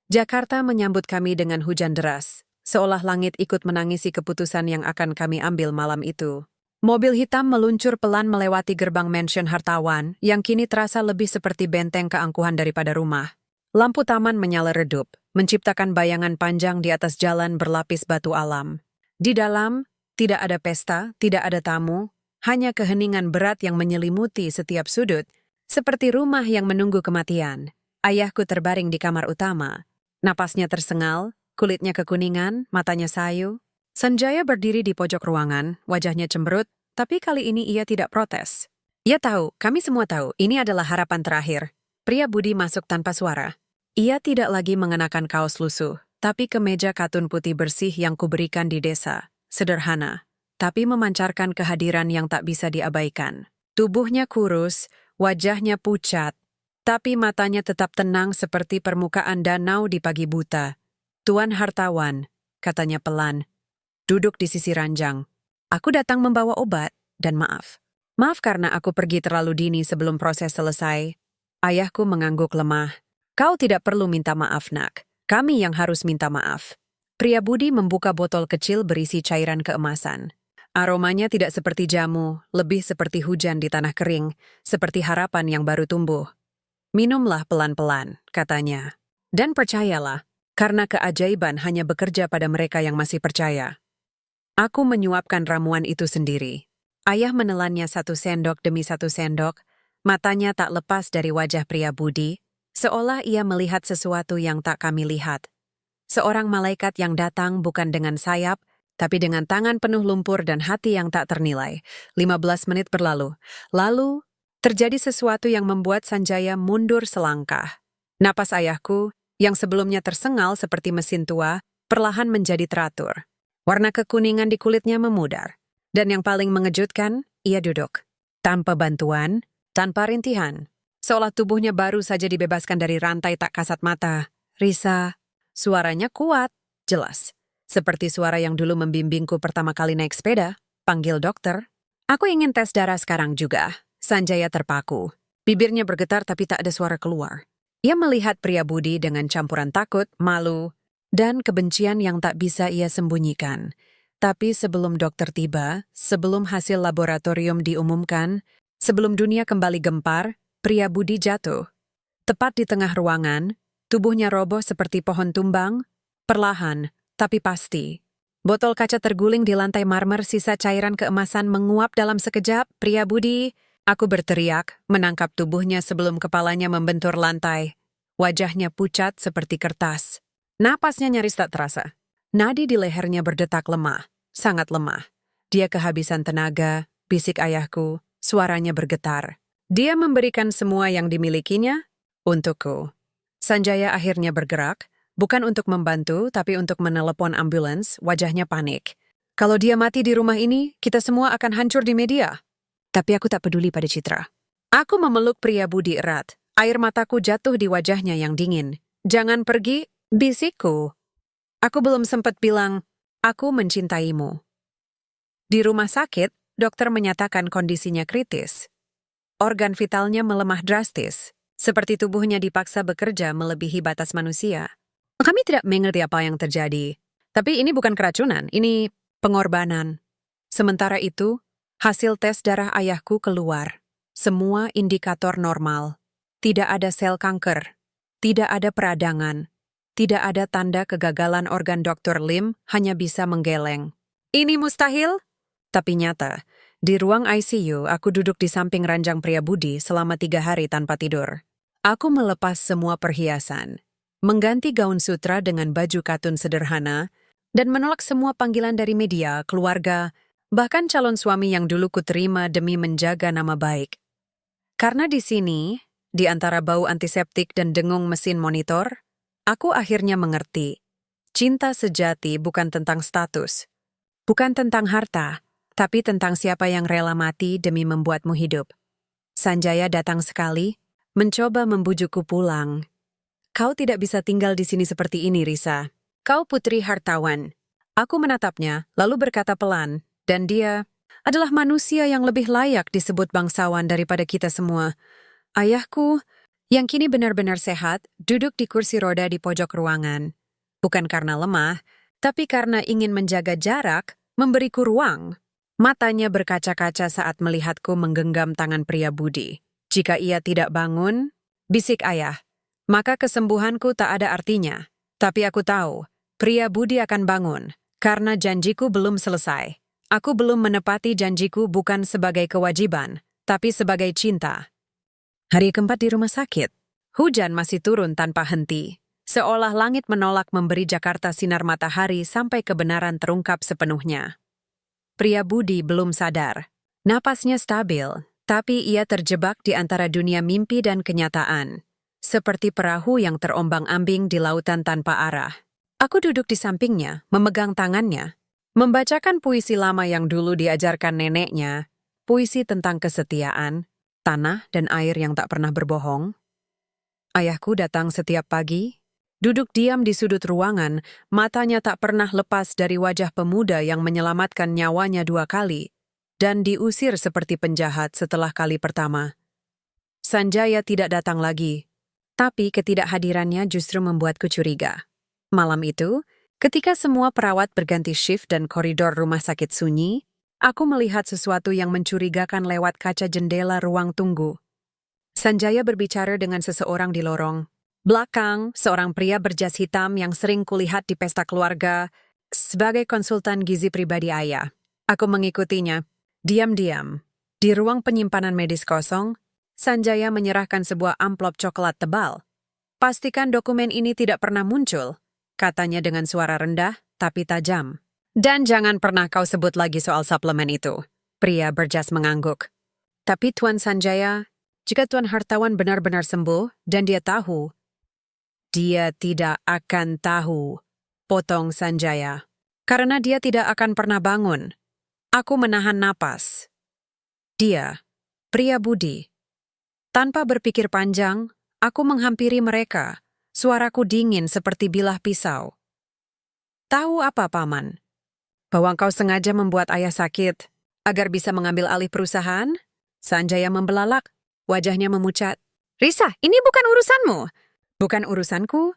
Jakarta menyambut kami dengan hujan deras, seolah langit ikut menangisi keputusan yang akan kami ambil malam itu. Mobil hitam meluncur pelan melewati gerbang mansion Hartawan yang kini terasa lebih seperti benteng keangkuhan daripada rumah. Lampu taman menyala redup, menciptakan bayangan panjang di atas jalan berlapis batu alam. Di dalam, tidak ada pesta, tidak ada tamu, hanya keheningan berat yang menyelimuti setiap sudut, seperti rumah yang menunggu kematian. Ayahku terbaring di kamar utama. Napasnya tersengal, kulitnya kekuningan, matanya sayu. Sanjaya berdiri di pojok ruangan, wajahnya cemberut, tapi kali ini ia tidak protes. Ia tahu, kami semua tahu, ini adalah harapan terakhir. Pria budi masuk tanpa suara. Ia tidak lagi mengenakan kaos lusuh, tapi kemeja katun putih bersih yang kuberikan di desa. Sederhana, tapi memancarkan kehadiran yang tak bisa diabaikan. Tubuhnya kurus, wajahnya pucat, tapi matanya tetap tenang seperti permukaan danau di pagi buta. Tuan Hartawan, katanya pelan, duduk di sisi ranjang. Aku datang membawa obat, dan maaf. Maaf karena aku pergi terlalu dini sebelum proses selesai. Ayahku mengangguk lemah. Kau tidak perlu minta maaf, nak. Kami yang harus minta maaf. Pria Budi membuka botol kecil berisi cairan keemasan. Aromanya tidak seperti jamu, lebih seperti hujan di tanah kering, seperti harapan yang baru tumbuh. Minumlah pelan-pelan, katanya. Dan percayalah, karena keajaiban hanya bekerja pada mereka yang masih percaya. Aku menyuapkan ramuan itu sendiri. Ayah menelannya 1 sendok demi 1 sendok, matanya tak lepas dari wajah pria Budi, seolah ia melihat sesuatu yang tak kami lihat. Seorang malaikat yang datang bukan dengan sayap, tapi dengan tangan penuh lumpur dan hati yang tak ternilai. 15 menit berlalu. Lalu, terjadi sesuatu yang membuat Sanjaya mundur selangkah. Napas ayahku, yang sebelumnya tersengal seperti mesin tua, perlahan menjadi teratur. Warna kekuningan di kulitnya memudar. Dan yang paling mengejutkan, ia duduk. Tanpa bantuan, tanpa rintihan. Seolah tubuhnya baru saja dibebaskan dari rantai tak kasat mata. Risa, suaranya kuat, jelas. Seperti suara yang dulu membimbingku pertama kali naik sepeda. Panggil dokter. Aku ingin tes darah sekarang juga. Sanjaya terpaku. Bibirnya bergetar tapi tak ada suara keluar. Ia melihat pria Budi dengan campuran takut, malu, dan kebencian yang tak bisa ia sembunyikan. Tapi sebelum dokter tiba, sebelum hasil laboratorium diumumkan, sebelum dunia kembali gempar, pria Budi jatuh. Tepat di tengah ruangan, tubuhnya roboh seperti pohon tumbang, perlahan, tapi pasti. Botol kaca terguling di lantai marmer, sisa cairan keemasan menguap dalam sekejap. Pria Budi, aku berteriak, menangkap tubuhnya sebelum kepalanya membentur lantai. Wajahnya pucat seperti kertas. Napasnya nyaris tak terasa. Nadi di lehernya berdetak lemah, sangat lemah. Dia kehabisan tenaga, bisik ayahku, suaranya bergetar. Dia memberikan semua yang dimilikinya untukku. Sanjaya akhirnya bergerak, bukan untuk membantu, tapi untuk menelepon ambulans. Wajahnya panik. Kalau dia mati di rumah ini, kita semua akan hancur di media. Tapi aku tak peduli pada Citra. Aku memeluk pria Budi erat. Air mataku jatuh di wajahnya yang dingin. Jangan pergi, bisikku. Aku belum sempat bilang, aku mencintaimu. Di rumah sakit, dokter menyatakan kondisinya kritis. Organ vitalnya melemah drastis. Seperti tubuhnya dipaksa bekerja melebihi batas manusia. Kami tidak mengerti apa yang terjadi. Tapi ini bukan keracunan, ini pengorbanan. Sementara itu, hasil tes darah ayahku keluar. Semua indikator normal. Tidak ada sel kanker. Tidak ada peradangan. Tidak ada tanda kegagalan organ. Dr. Lim hanya bisa menggeleng. Ini mustahil? Tapi nyata. Di ruang ICU, aku duduk di samping ranjang pria Budi selama 3 hari tanpa tidur. Aku melepas semua perhiasan, mengganti gaun sutra dengan baju katun sederhana, dan menolak semua panggilan dari media, keluarga, bahkan calon suami yang dulu kuterima demi menjaga nama baik. Karena di sini, di antara bau antiseptik dan dengung mesin monitor, aku akhirnya mengerti. Cinta sejati bukan tentang status, bukan tentang harta, tapi tentang siapa yang rela mati demi membuatmu hidup. Sanjaya datang sekali, mencoba membujukku pulang. Kau tidak bisa tinggal di sini seperti ini, Risa. Kau putri hartawan. Aku menatapnya, lalu berkata pelan, dan dia adalah manusia yang lebih layak disebut bangsawan daripada kita semua. Ayahku, yang kini benar-benar sehat, duduk di kursi roda di pojok ruangan. Bukan karena lemah, tapi karena ingin menjaga jarak, memberiku ruang. Matanya berkaca-kaca saat melihatku menggenggam tangan pria Budi. Jika ia tidak bangun, bisik ayah, maka kesembuhanku tak ada artinya. Tapi aku tahu, pria Budi akan bangun, karena janjiku belum selesai. Aku belum menepati janjiku bukan sebagai kewajiban, tapi sebagai cinta. Hari keempat di rumah sakit. Hujan masih turun tanpa henti. Seolah langit menolak memberi Jakarta sinar matahari sampai kebenaran terungkap sepenuhnya. Pria Budi belum sadar. Napasnya stabil, tapi ia terjebak di antara dunia mimpi dan kenyataan. Seperti perahu yang terombang-ambing di lautan tanpa arah. Aku duduk di sampingnya, memegang tangannya, membacakan puisi lama yang dulu diajarkan neneknya, puisi tentang kesetiaan, tanah dan air yang tak pernah berbohong. Ayahku datang setiap pagi, duduk diam di sudut ruangan, matanya tak pernah lepas dari wajah pemuda yang menyelamatkan nyawanya 2 kali, dan diusir seperti penjahat setelah kali pertama. Sanjaya tidak datang lagi, tapi ketidakhadirannya justru membuatku curiga. Malam itu, Ketika semua perawat berganti shift dan koridor rumah sakit sunyi, aku melihat sesuatu yang mencurigakan lewat kaca jendela ruang tunggu. Sanjaya berbicara dengan seseorang di lorong. Belakang, seorang pria berjas hitam yang sering kulihat di pesta keluarga sebagai konsultan gizi pribadi ayah. Aku mengikutinya. Diam-diam. Di ruang penyimpanan medis kosong, Sanjaya menyerahkan sebuah amplop coklat tebal. Pastikan dokumen ini tidak pernah muncul, katanya dengan suara rendah tapi tajam. Dan jangan pernah kau sebut lagi soal suplemen itu. Pria berjas mengangguk. Tapi Tuan Sanjaya, jika Tuan Hartawan benar-benar sembuh dan dia tahu, dia tidak akan tahu, potong Sanjaya. Karena dia tidak akan pernah bangun. Aku menahan napas. Dia, pria budi. Tanpa berpikir panjang, aku menghampiri mereka. Suaraku dingin seperti bilah pisau. Tahu apa, Paman? Bahwa kau sengaja membuat ayah sakit agar bisa mengambil alih perusahaan? Sanjaya membelalak, wajahnya memucat. Risa, ini bukan urusanmu. Bukan urusanku?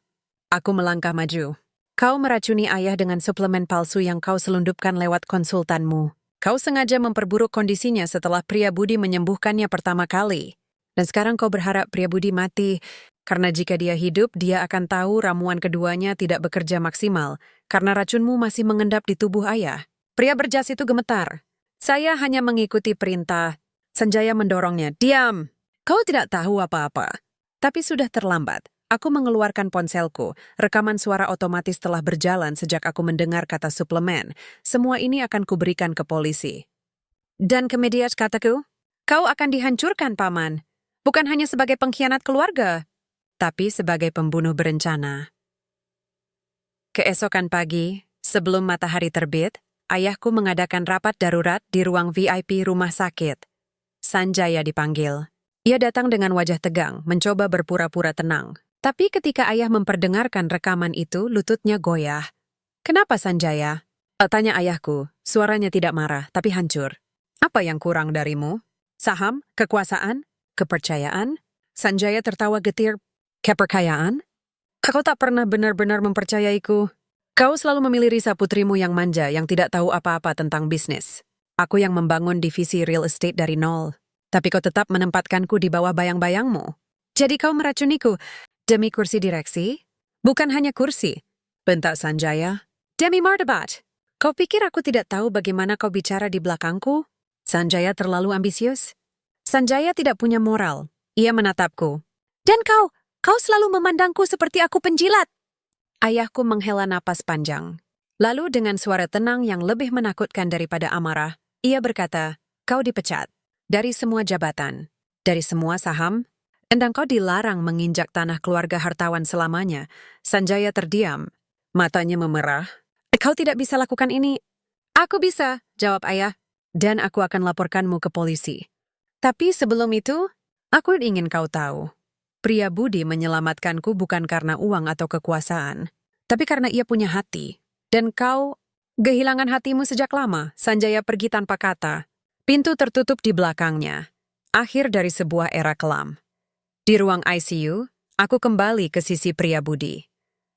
Aku melangkah maju. Kau meracuni ayah dengan suplemen palsu yang kau selundupkan lewat konsultanmu. Kau sengaja memperburuk kondisinya setelah pria budi menyembuhkannya pertama kali. Dan sekarang kau berharap pria budi mati, karena jika dia hidup, dia akan tahu ramuan keduanya tidak bekerja maksimal, karena racunmu masih mengendap di tubuh ayah. Pria berjas itu gemetar. Saya hanya mengikuti perintah. Sanjaya mendorongnya. Diam! Kau tidak tahu apa-apa. Tapi sudah terlambat. Aku mengeluarkan ponselku. Rekaman suara otomatis telah berjalan sejak aku mendengar kata suplemen. Semua ini akan kuberikan ke polisi. Dan ke media, kataku, kau akan dihancurkan, Paman. Bukan hanya sebagai pengkhianat keluarga, tapi sebagai pembunuh berencana. Keesokan pagi, sebelum matahari terbit, ayahku mengadakan rapat darurat di ruang VIP rumah sakit. Sanjaya dipanggil. Ia datang dengan wajah tegang, mencoba berpura-pura tenang. Tapi ketika ayah memperdengarkan rekaman itu, lututnya goyah. Kenapa, Sanjaya? Tanya ayahku, suaranya tidak marah, tapi hancur. Apa yang kurang darimu? Saham? Kekuasaan? Kepercayaan? Sanjaya tertawa getir. Kepercayaan? Kau tak pernah benar-benar mempercayaiku. Kau selalu memilih Risa putrimu yang manja, yang tidak tahu apa-apa tentang bisnis. Aku yang membangun divisi real estate dari nol. Tapi kau tetap menempatkanku di bawah bayang-bayangmu. Jadi kau meracuniku demi kursi direksi? Bukan hanya kursi, bentak Sanjaya. Demi martabat. Kau pikir aku tidak tahu bagaimana kau bicara di belakangku? Sanjaya terlalu ambisius. Sanjaya tidak punya moral. Ia menatapku. Dan kau selalu memandangku seperti aku penjilat. Ayahku menghela napas panjang. Lalu dengan suara tenang yang lebih menakutkan daripada amarah, ia berkata, kau dipecat. Dari semua jabatan, dari semua saham, dan kau dilarang menginjak tanah keluarga hartawan selamanya. Sanjaya terdiam. Matanya memerah. Kau tidak bisa lakukan ini. Aku bisa, jawab ayah. Dan aku akan laporkanmu ke polisi. Tapi sebelum itu, aku ingin kau tahu. Pria budi menyelamatkanku bukan karena uang atau kekuasaan, tapi karena ia punya hati. Dan kau kehilangan hatimu sejak lama. Sanjaya pergi tanpa kata. Pintu tertutup di belakangnya. Akhir dari sebuah era kelam. Di ruang ICU, aku kembali ke sisi pria budi.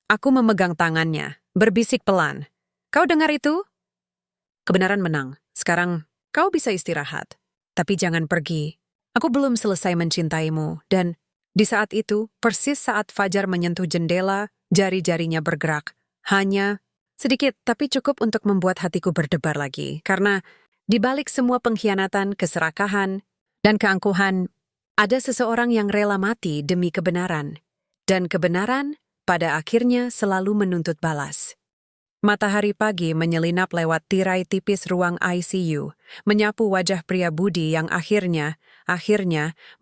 Aku memegang tangannya, berbisik pelan. Kau dengar itu? Kebenaran menang. Sekarang kau bisa istirahat. Tapi jangan pergi. Aku belum selesai mencintaimu. Dan di saat itu, persis saat Fajar menyentuh jendela, jari-jarinya bergerak. Hanya sedikit, tapi cukup untuk membuat hatiku berdebar lagi. Karena di balik semua pengkhianatan, keserakahan, dan keangkuhan, ada seseorang yang rela mati demi kebenaran. Dan kebenaran pada akhirnya selalu menuntut balas. Matahari pagi menyelinap lewat tirai tipis ruang ICU, menyapu wajah pria budi yang akhirnya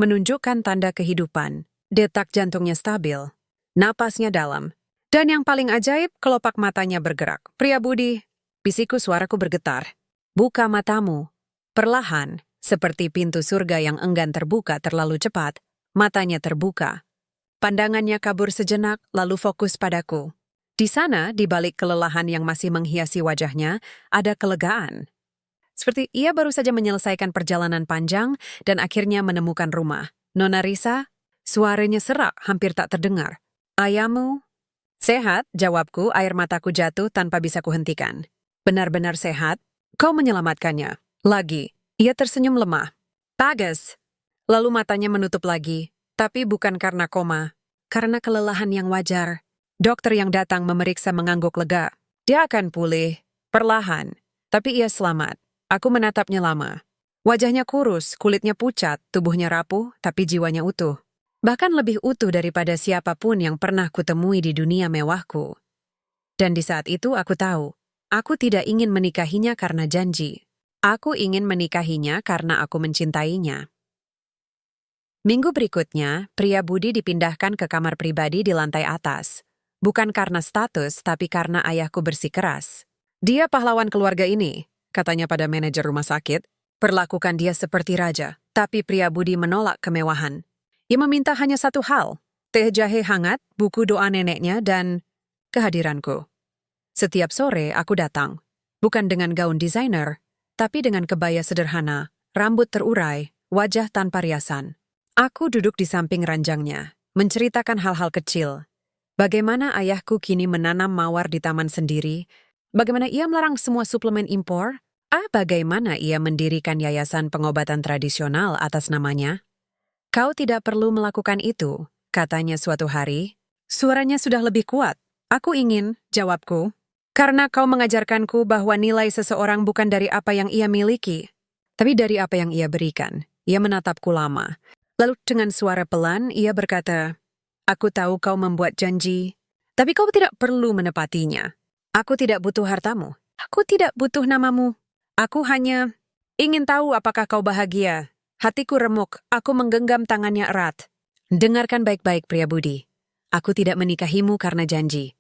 menunjukkan tanda kehidupan. Detak jantungnya stabil, napasnya dalam. Dan yang paling ajaib, kelopak matanya bergerak. Pria budi, bisikku suaraku bergetar. Buka matamu. Perlahan, seperti pintu surga yang enggan terbuka terlalu cepat, matanya terbuka. Pandangannya kabur sejenak, lalu fokus padaku. Di sana, di balik kelelahan yang masih menghiasi wajahnya, ada kelegaan. Seperti ia baru saja menyelesaikan perjalanan panjang dan akhirnya menemukan rumah. Nona Risa, suaranya serak, hampir tak terdengar. Ayahmu, Sehat, jawabku, air mataku jatuh tanpa bisa kuhentikan. Benar-benar sehat? Kau menyelamatkannya. Lagi, ia tersenyum lemah. Bagus. Lalu matanya menutup lagi, tapi bukan karena koma. Karena kelelahan yang wajar. Dokter yang datang memeriksa mengangguk lega. Dia akan pulih, perlahan. Tapi ia selamat. Aku menatapnya lama. Wajahnya kurus, kulitnya pucat, tubuhnya rapuh, tapi jiwanya utuh. Bahkan lebih utuh daripada siapapun yang pernah kutemui di dunia mewahku. Dan di saat itu aku tahu, aku tidak ingin menikahinya karena janji. Aku ingin menikahinya karena aku mencintainya. Minggu berikutnya, pria Budi dipindahkan ke kamar pribadi di lantai atas. Bukan karena status, tapi karena ayahku bersikeras. Dia pahlawan keluarga ini, katanya pada manajer rumah sakit. Perlakukan dia seperti raja, tapi pria Budi menolak kemewahan. Ia meminta hanya satu hal, teh jahe hangat, buku doa neneknya, dan kehadiranku. Setiap sore aku datang, bukan dengan gaun desainer, tapi dengan kebaya sederhana, rambut terurai, wajah tanpa riasan. Aku duduk di samping ranjangnya, menceritakan hal-hal kecil. Bagaimana ayahku kini menanam mawar di taman sendiri, bagaimana ia melarang semua suplemen impor, bagaimana ia mendirikan yayasan pengobatan tradisional atas namanya. Kau tidak perlu melakukan itu, katanya suatu hari. Suaranya sudah lebih kuat. Aku ingin, jawabku. Karena kau mengajarkanku bahwa nilai seseorang bukan dari apa yang ia miliki, tapi dari apa yang ia berikan. Ia menatapku lama. Lalu dengan suara pelan, ia berkata, aku tahu kau membuat janji, tapi kau tidak perlu menepatinya. Aku tidak butuh hartamu. Aku tidak butuh namamu. Aku hanya ingin tahu apakah kau bahagia. Hatiku remuk, aku menggenggam tangannya erat. Dengarkan baik-baik, pria Budi. Aku tidak menikahimu karena janji.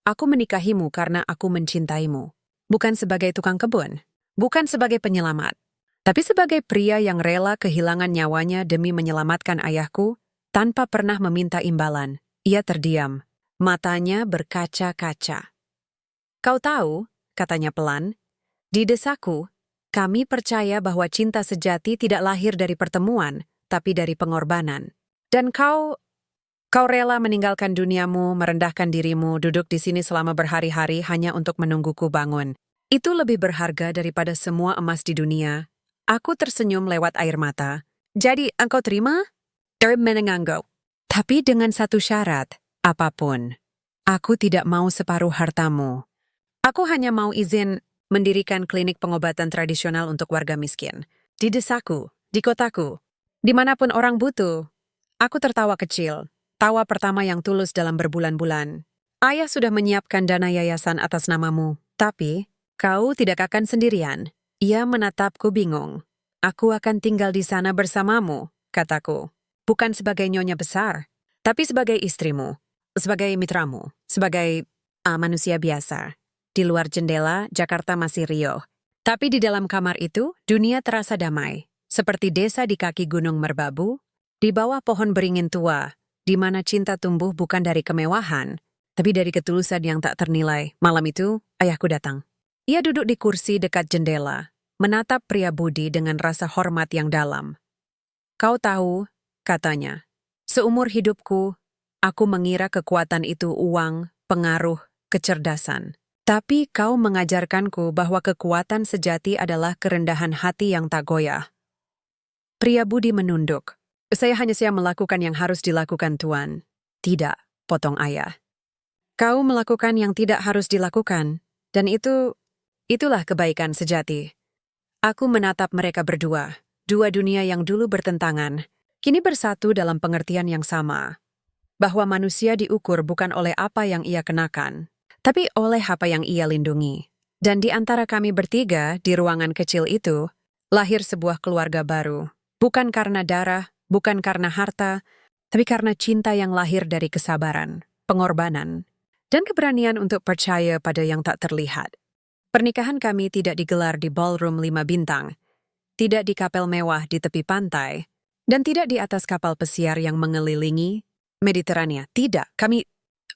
Aku menikahimu karena aku mencintaimu. Bukan sebagai tukang kebun, bukan sebagai penyelamat, tapi sebagai pria yang rela kehilangan nyawanya demi menyelamatkan ayahku tanpa pernah meminta imbalan. Ia terdiam, matanya berkaca-kaca. Kau tahu, katanya pelan, di desaku, kami percaya bahwa cinta sejati tidak lahir dari pertemuan, tapi dari pengorbanan. Dan kau rela meninggalkan duniamu, merendahkan dirimu, duduk di sini selama berhari-hari hanya untuk menungguku bangun. Itu lebih berharga daripada semua emas di dunia. Aku tersenyum lewat air mata. Jadi, engkau terima? Menengangguk. Tapi dengan satu syarat, apapun. Aku tidak mau separuh hartamu. Aku hanya mau izin mendirikan klinik pengobatan tradisional untuk warga miskin. Di desaku, di kotaku, dimanapun orang butuh. Aku tertawa kecil, tawa pertama yang tulus dalam berbulan-bulan. Ayah sudah menyiapkan dana yayasan atas namamu, tapi kau tidak akan sendirian. Ia menatapku bingung. Aku akan tinggal di sana bersamamu, kataku. Bukan sebagai nyonya besar, tapi sebagai istrimu, sebagai mitramu, sebagai manusia biasa. Di luar jendela, Jakarta masih riuh. Tapi di dalam kamar itu, dunia terasa damai. Seperti desa di kaki Gunung Merbabu, di bawah pohon beringin tua, di mana cinta tumbuh bukan dari kemewahan, tapi dari ketulusan yang tak ternilai. Malam itu, ayahku datang. Ia duduk di kursi dekat jendela, menatap pria Budi dengan rasa hormat yang dalam. Kau tahu, katanya, seumur hidupku, aku mengira kekuatan itu uang, pengaruh, kecerdasan. Tapi kau mengajarkanku bahwa kekuatan sejati adalah kerendahan hati yang tak goyah. Pria Budi menunduk. Saya hanya melakukan yang harus dilakukan, Tuan. Tidak, potong ayah. Kau melakukan yang tidak harus dilakukan, dan itulah kebaikan sejati. Aku menatap mereka berdua, dua dunia yang dulu bertentangan, kini bersatu dalam pengertian yang sama. Bahwa manusia diukur bukan oleh apa yang ia kenakan, tapi oleh apa yang ia lindungi. Dan di antara kami bertiga di ruangan kecil itu, lahir sebuah keluarga baru. Bukan karena darah, bukan karena harta, tapi karena cinta yang lahir dari kesabaran, pengorbanan, dan keberanian untuk percaya pada yang tak terlihat. Pernikahan kami tidak digelar di ballroom 5 bintang, tidak di kapel mewah di tepi pantai, dan tidak di atas kapal pesiar yang mengelilingi Mediterania. Tidak, kami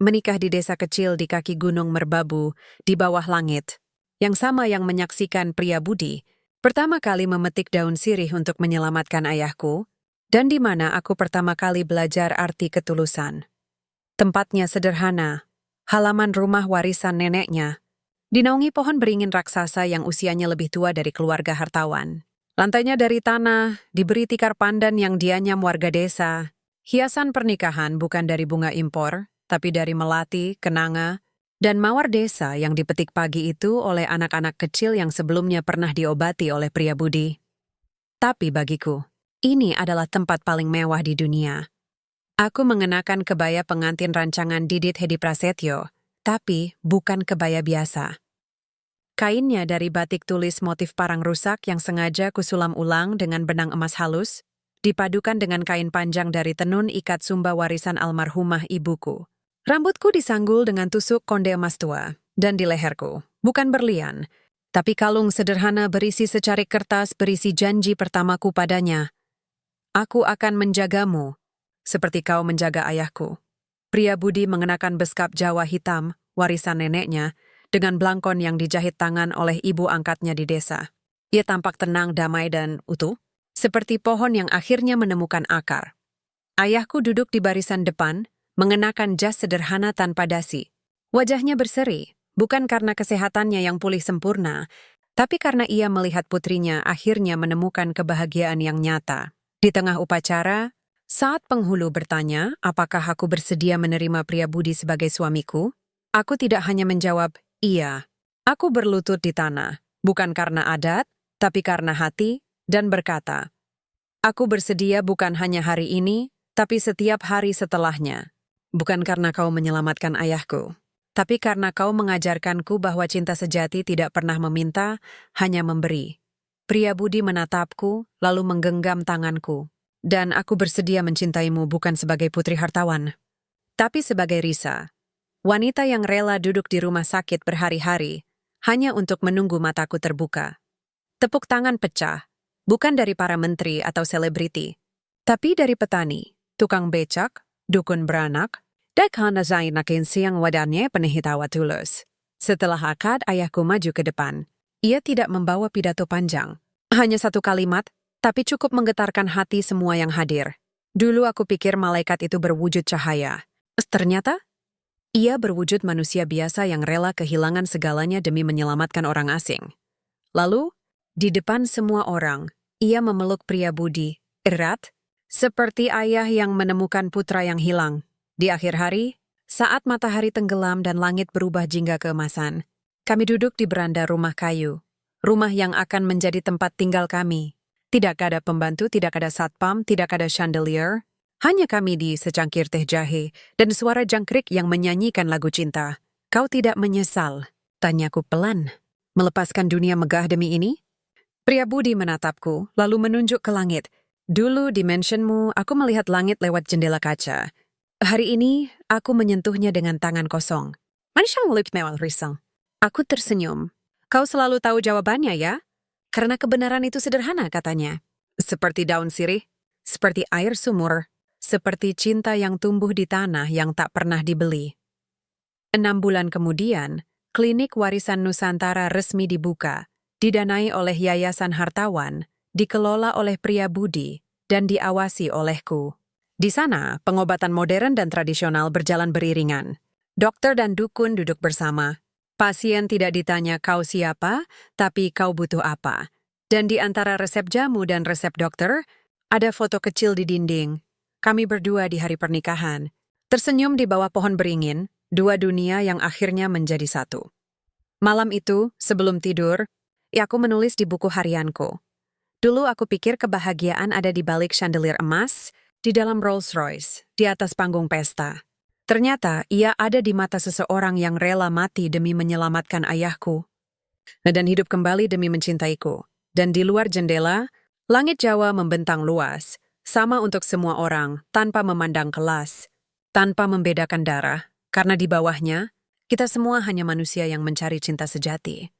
menikah di desa kecil di kaki Gunung Merbabu, di bawah langit, yang sama yang menyaksikan pria Budi pertama kali memetik daun sirih untuk menyelamatkan ayahku, dan di mana aku pertama kali belajar arti ketulusan. Tempatnya sederhana, halaman rumah warisan neneknya, dinaungi pohon beringin raksasa yang usianya lebih tua dari keluarga hartawan. Lantainya dari tanah, diberi tikar pandan yang dianyam warga desa. Hiasan pernikahan bukan dari bunga impor, tapi dari melati, kenanga, dan mawar desa yang dipetik pagi itu oleh anak-anak kecil yang sebelumnya pernah diobati oleh pria budi. Tapi bagiku, ini adalah tempat paling mewah di dunia. Aku mengenakan kebaya pengantin rancangan Didit Hedi Prasetyo, tapi bukan kebaya biasa. Kainnya dari batik tulis motif parang rusak yang sengaja kusulam ulang dengan benang emas halus, dipadukan dengan kain panjang dari tenun ikat sumba warisan almarhumah ibuku. Rambutku disanggul dengan tusuk konde emas tua, dan di leherku, bukan berlian, tapi kalung sederhana berisi secarik kertas berisi janji pertamaku padanya. Aku akan menjagamu, seperti kau menjaga ayahku. Pria budi mengenakan beskap Jawa hitam, warisan neneknya, dengan belangkon yang dijahit tangan oleh ibu angkatnya di desa. Ia tampak tenang, damai, dan utuh, seperti pohon yang akhirnya menemukan akar. Ayahku duduk di barisan depan, mengenakan jas sederhana tanpa dasi. Wajahnya berseri, bukan karena kesehatannya yang pulih sempurna, tapi karena ia melihat putrinya akhirnya menemukan kebahagiaan yang nyata. Di tengah upacara, saat penghulu bertanya apakah aku bersedia menerima pria budi sebagai suamiku, aku tidak hanya menjawab, iya. Aku berlutut di tanah, bukan karena adat, tapi karena hati, dan berkata, aku bersedia bukan hanya hari ini, tapi setiap hari setelahnya. Bukan karena kau menyelamatkan ayahku, tapi karena kau mengajarkanku bahwa cinta sejati tidak pernah meminta, hanya memberi. Pria budi menatapku, lalu menggenggam tanganku. Dan aku bersedia mencintaimu bukan sebagai putri hartawan, tapi sebagai Risa. Wanita yang rela duduk di rumah sakit berhari-hari, hanya untuk menunggu mataku terbuka. Tepuk tangan pecah, bukan dari para menteri atau selebriti, tapi dari petani, tukang becak, dukun beranak, dan zain nakin siang wadannya penuh tawa tulus. Setelah akad, ayahku maju ke depan. Ia tidak membawa pidato panjang. Hanya satu kalimat, tapi cukup menggetarkan hati semua yang hadir. Dulu aku pikir malaikat itu berwujud cahaya. Ternyata, ia berwujud manusia biasa yang rela kehilangan segalanya demi menyelamatkan orang asing. Lalu, di depan semua orang, ia memeluk pria budi, erat, seperti ayah yang menemukan putra yang hilang. Di akhir hari, saat matahari tenggelam dan langit berubah jingga keemasan, kami duduk di beranda rumah kayu, rumah yang akan menjadi tempat tinggal kami. Tidak ada pembantu, tidak ada satpam, tidak ada chandelier, hanya kami di secangkir teh jahe dan suara jangkrik yang menyanyikan lagu cinta. Kau tidak menyesal? Tanyaku pelan. Melepaskan dunia megah demi ini? Pria budi menatapku, lalu menunjuk ke langit. Dulu di mansionmu, aku melihat langit lewat jendela kaca. Hari ini, aku menyentuhnya dengan tangan kosong. Manisang lip mewal risang. Aku tersenyum. Kau selalu tahu jawabannya ya? Karena kebenaran itu sederhana katanya. Seperti daun sirih, seperti air sumur, seperti cinta yang tumbuh di tanah yang tak pernah dibeli. 6 bulan kemudian, klinik warisan Nusantara resmi dibuka, didanai oleh Yayasan Hartawan, dikelola oleh pria budi, dan diawasi olehku. Di sana, pengobatan modern dan tradisional berjalan beriringan. Dokter dan dukun duduk bersama. Pasien tidak ditanya kau siapa, tapi kau butuh apa. Dan di antara resep jamu dan resep dokter, ada foto kecil di dinding. Kami berdua di hari pernikahan. Tersenyum di bawah pohon beringin, dua dunia yang akhirnya menjadi satu. Malam itu, sebelum tidur, aku menulis di buku harianku. Dulu aku pikir kebahagiaan ada di balik chandelier emas, di dalam Rolls Royce, di atas panggung pesta. Ternyata ia ada di mata seseorang yang rela mati demi menyelamatkan ayahku. Dan hidup kembali demi mencintaiku. Dan di luar jendela, langit Jawa membentang luas, sama untuk semua orang, tanpa memandang kelas, tanpa membedakan darah, karena di bawahnya, kita semua hanya manusia yang mencari cinta sejati.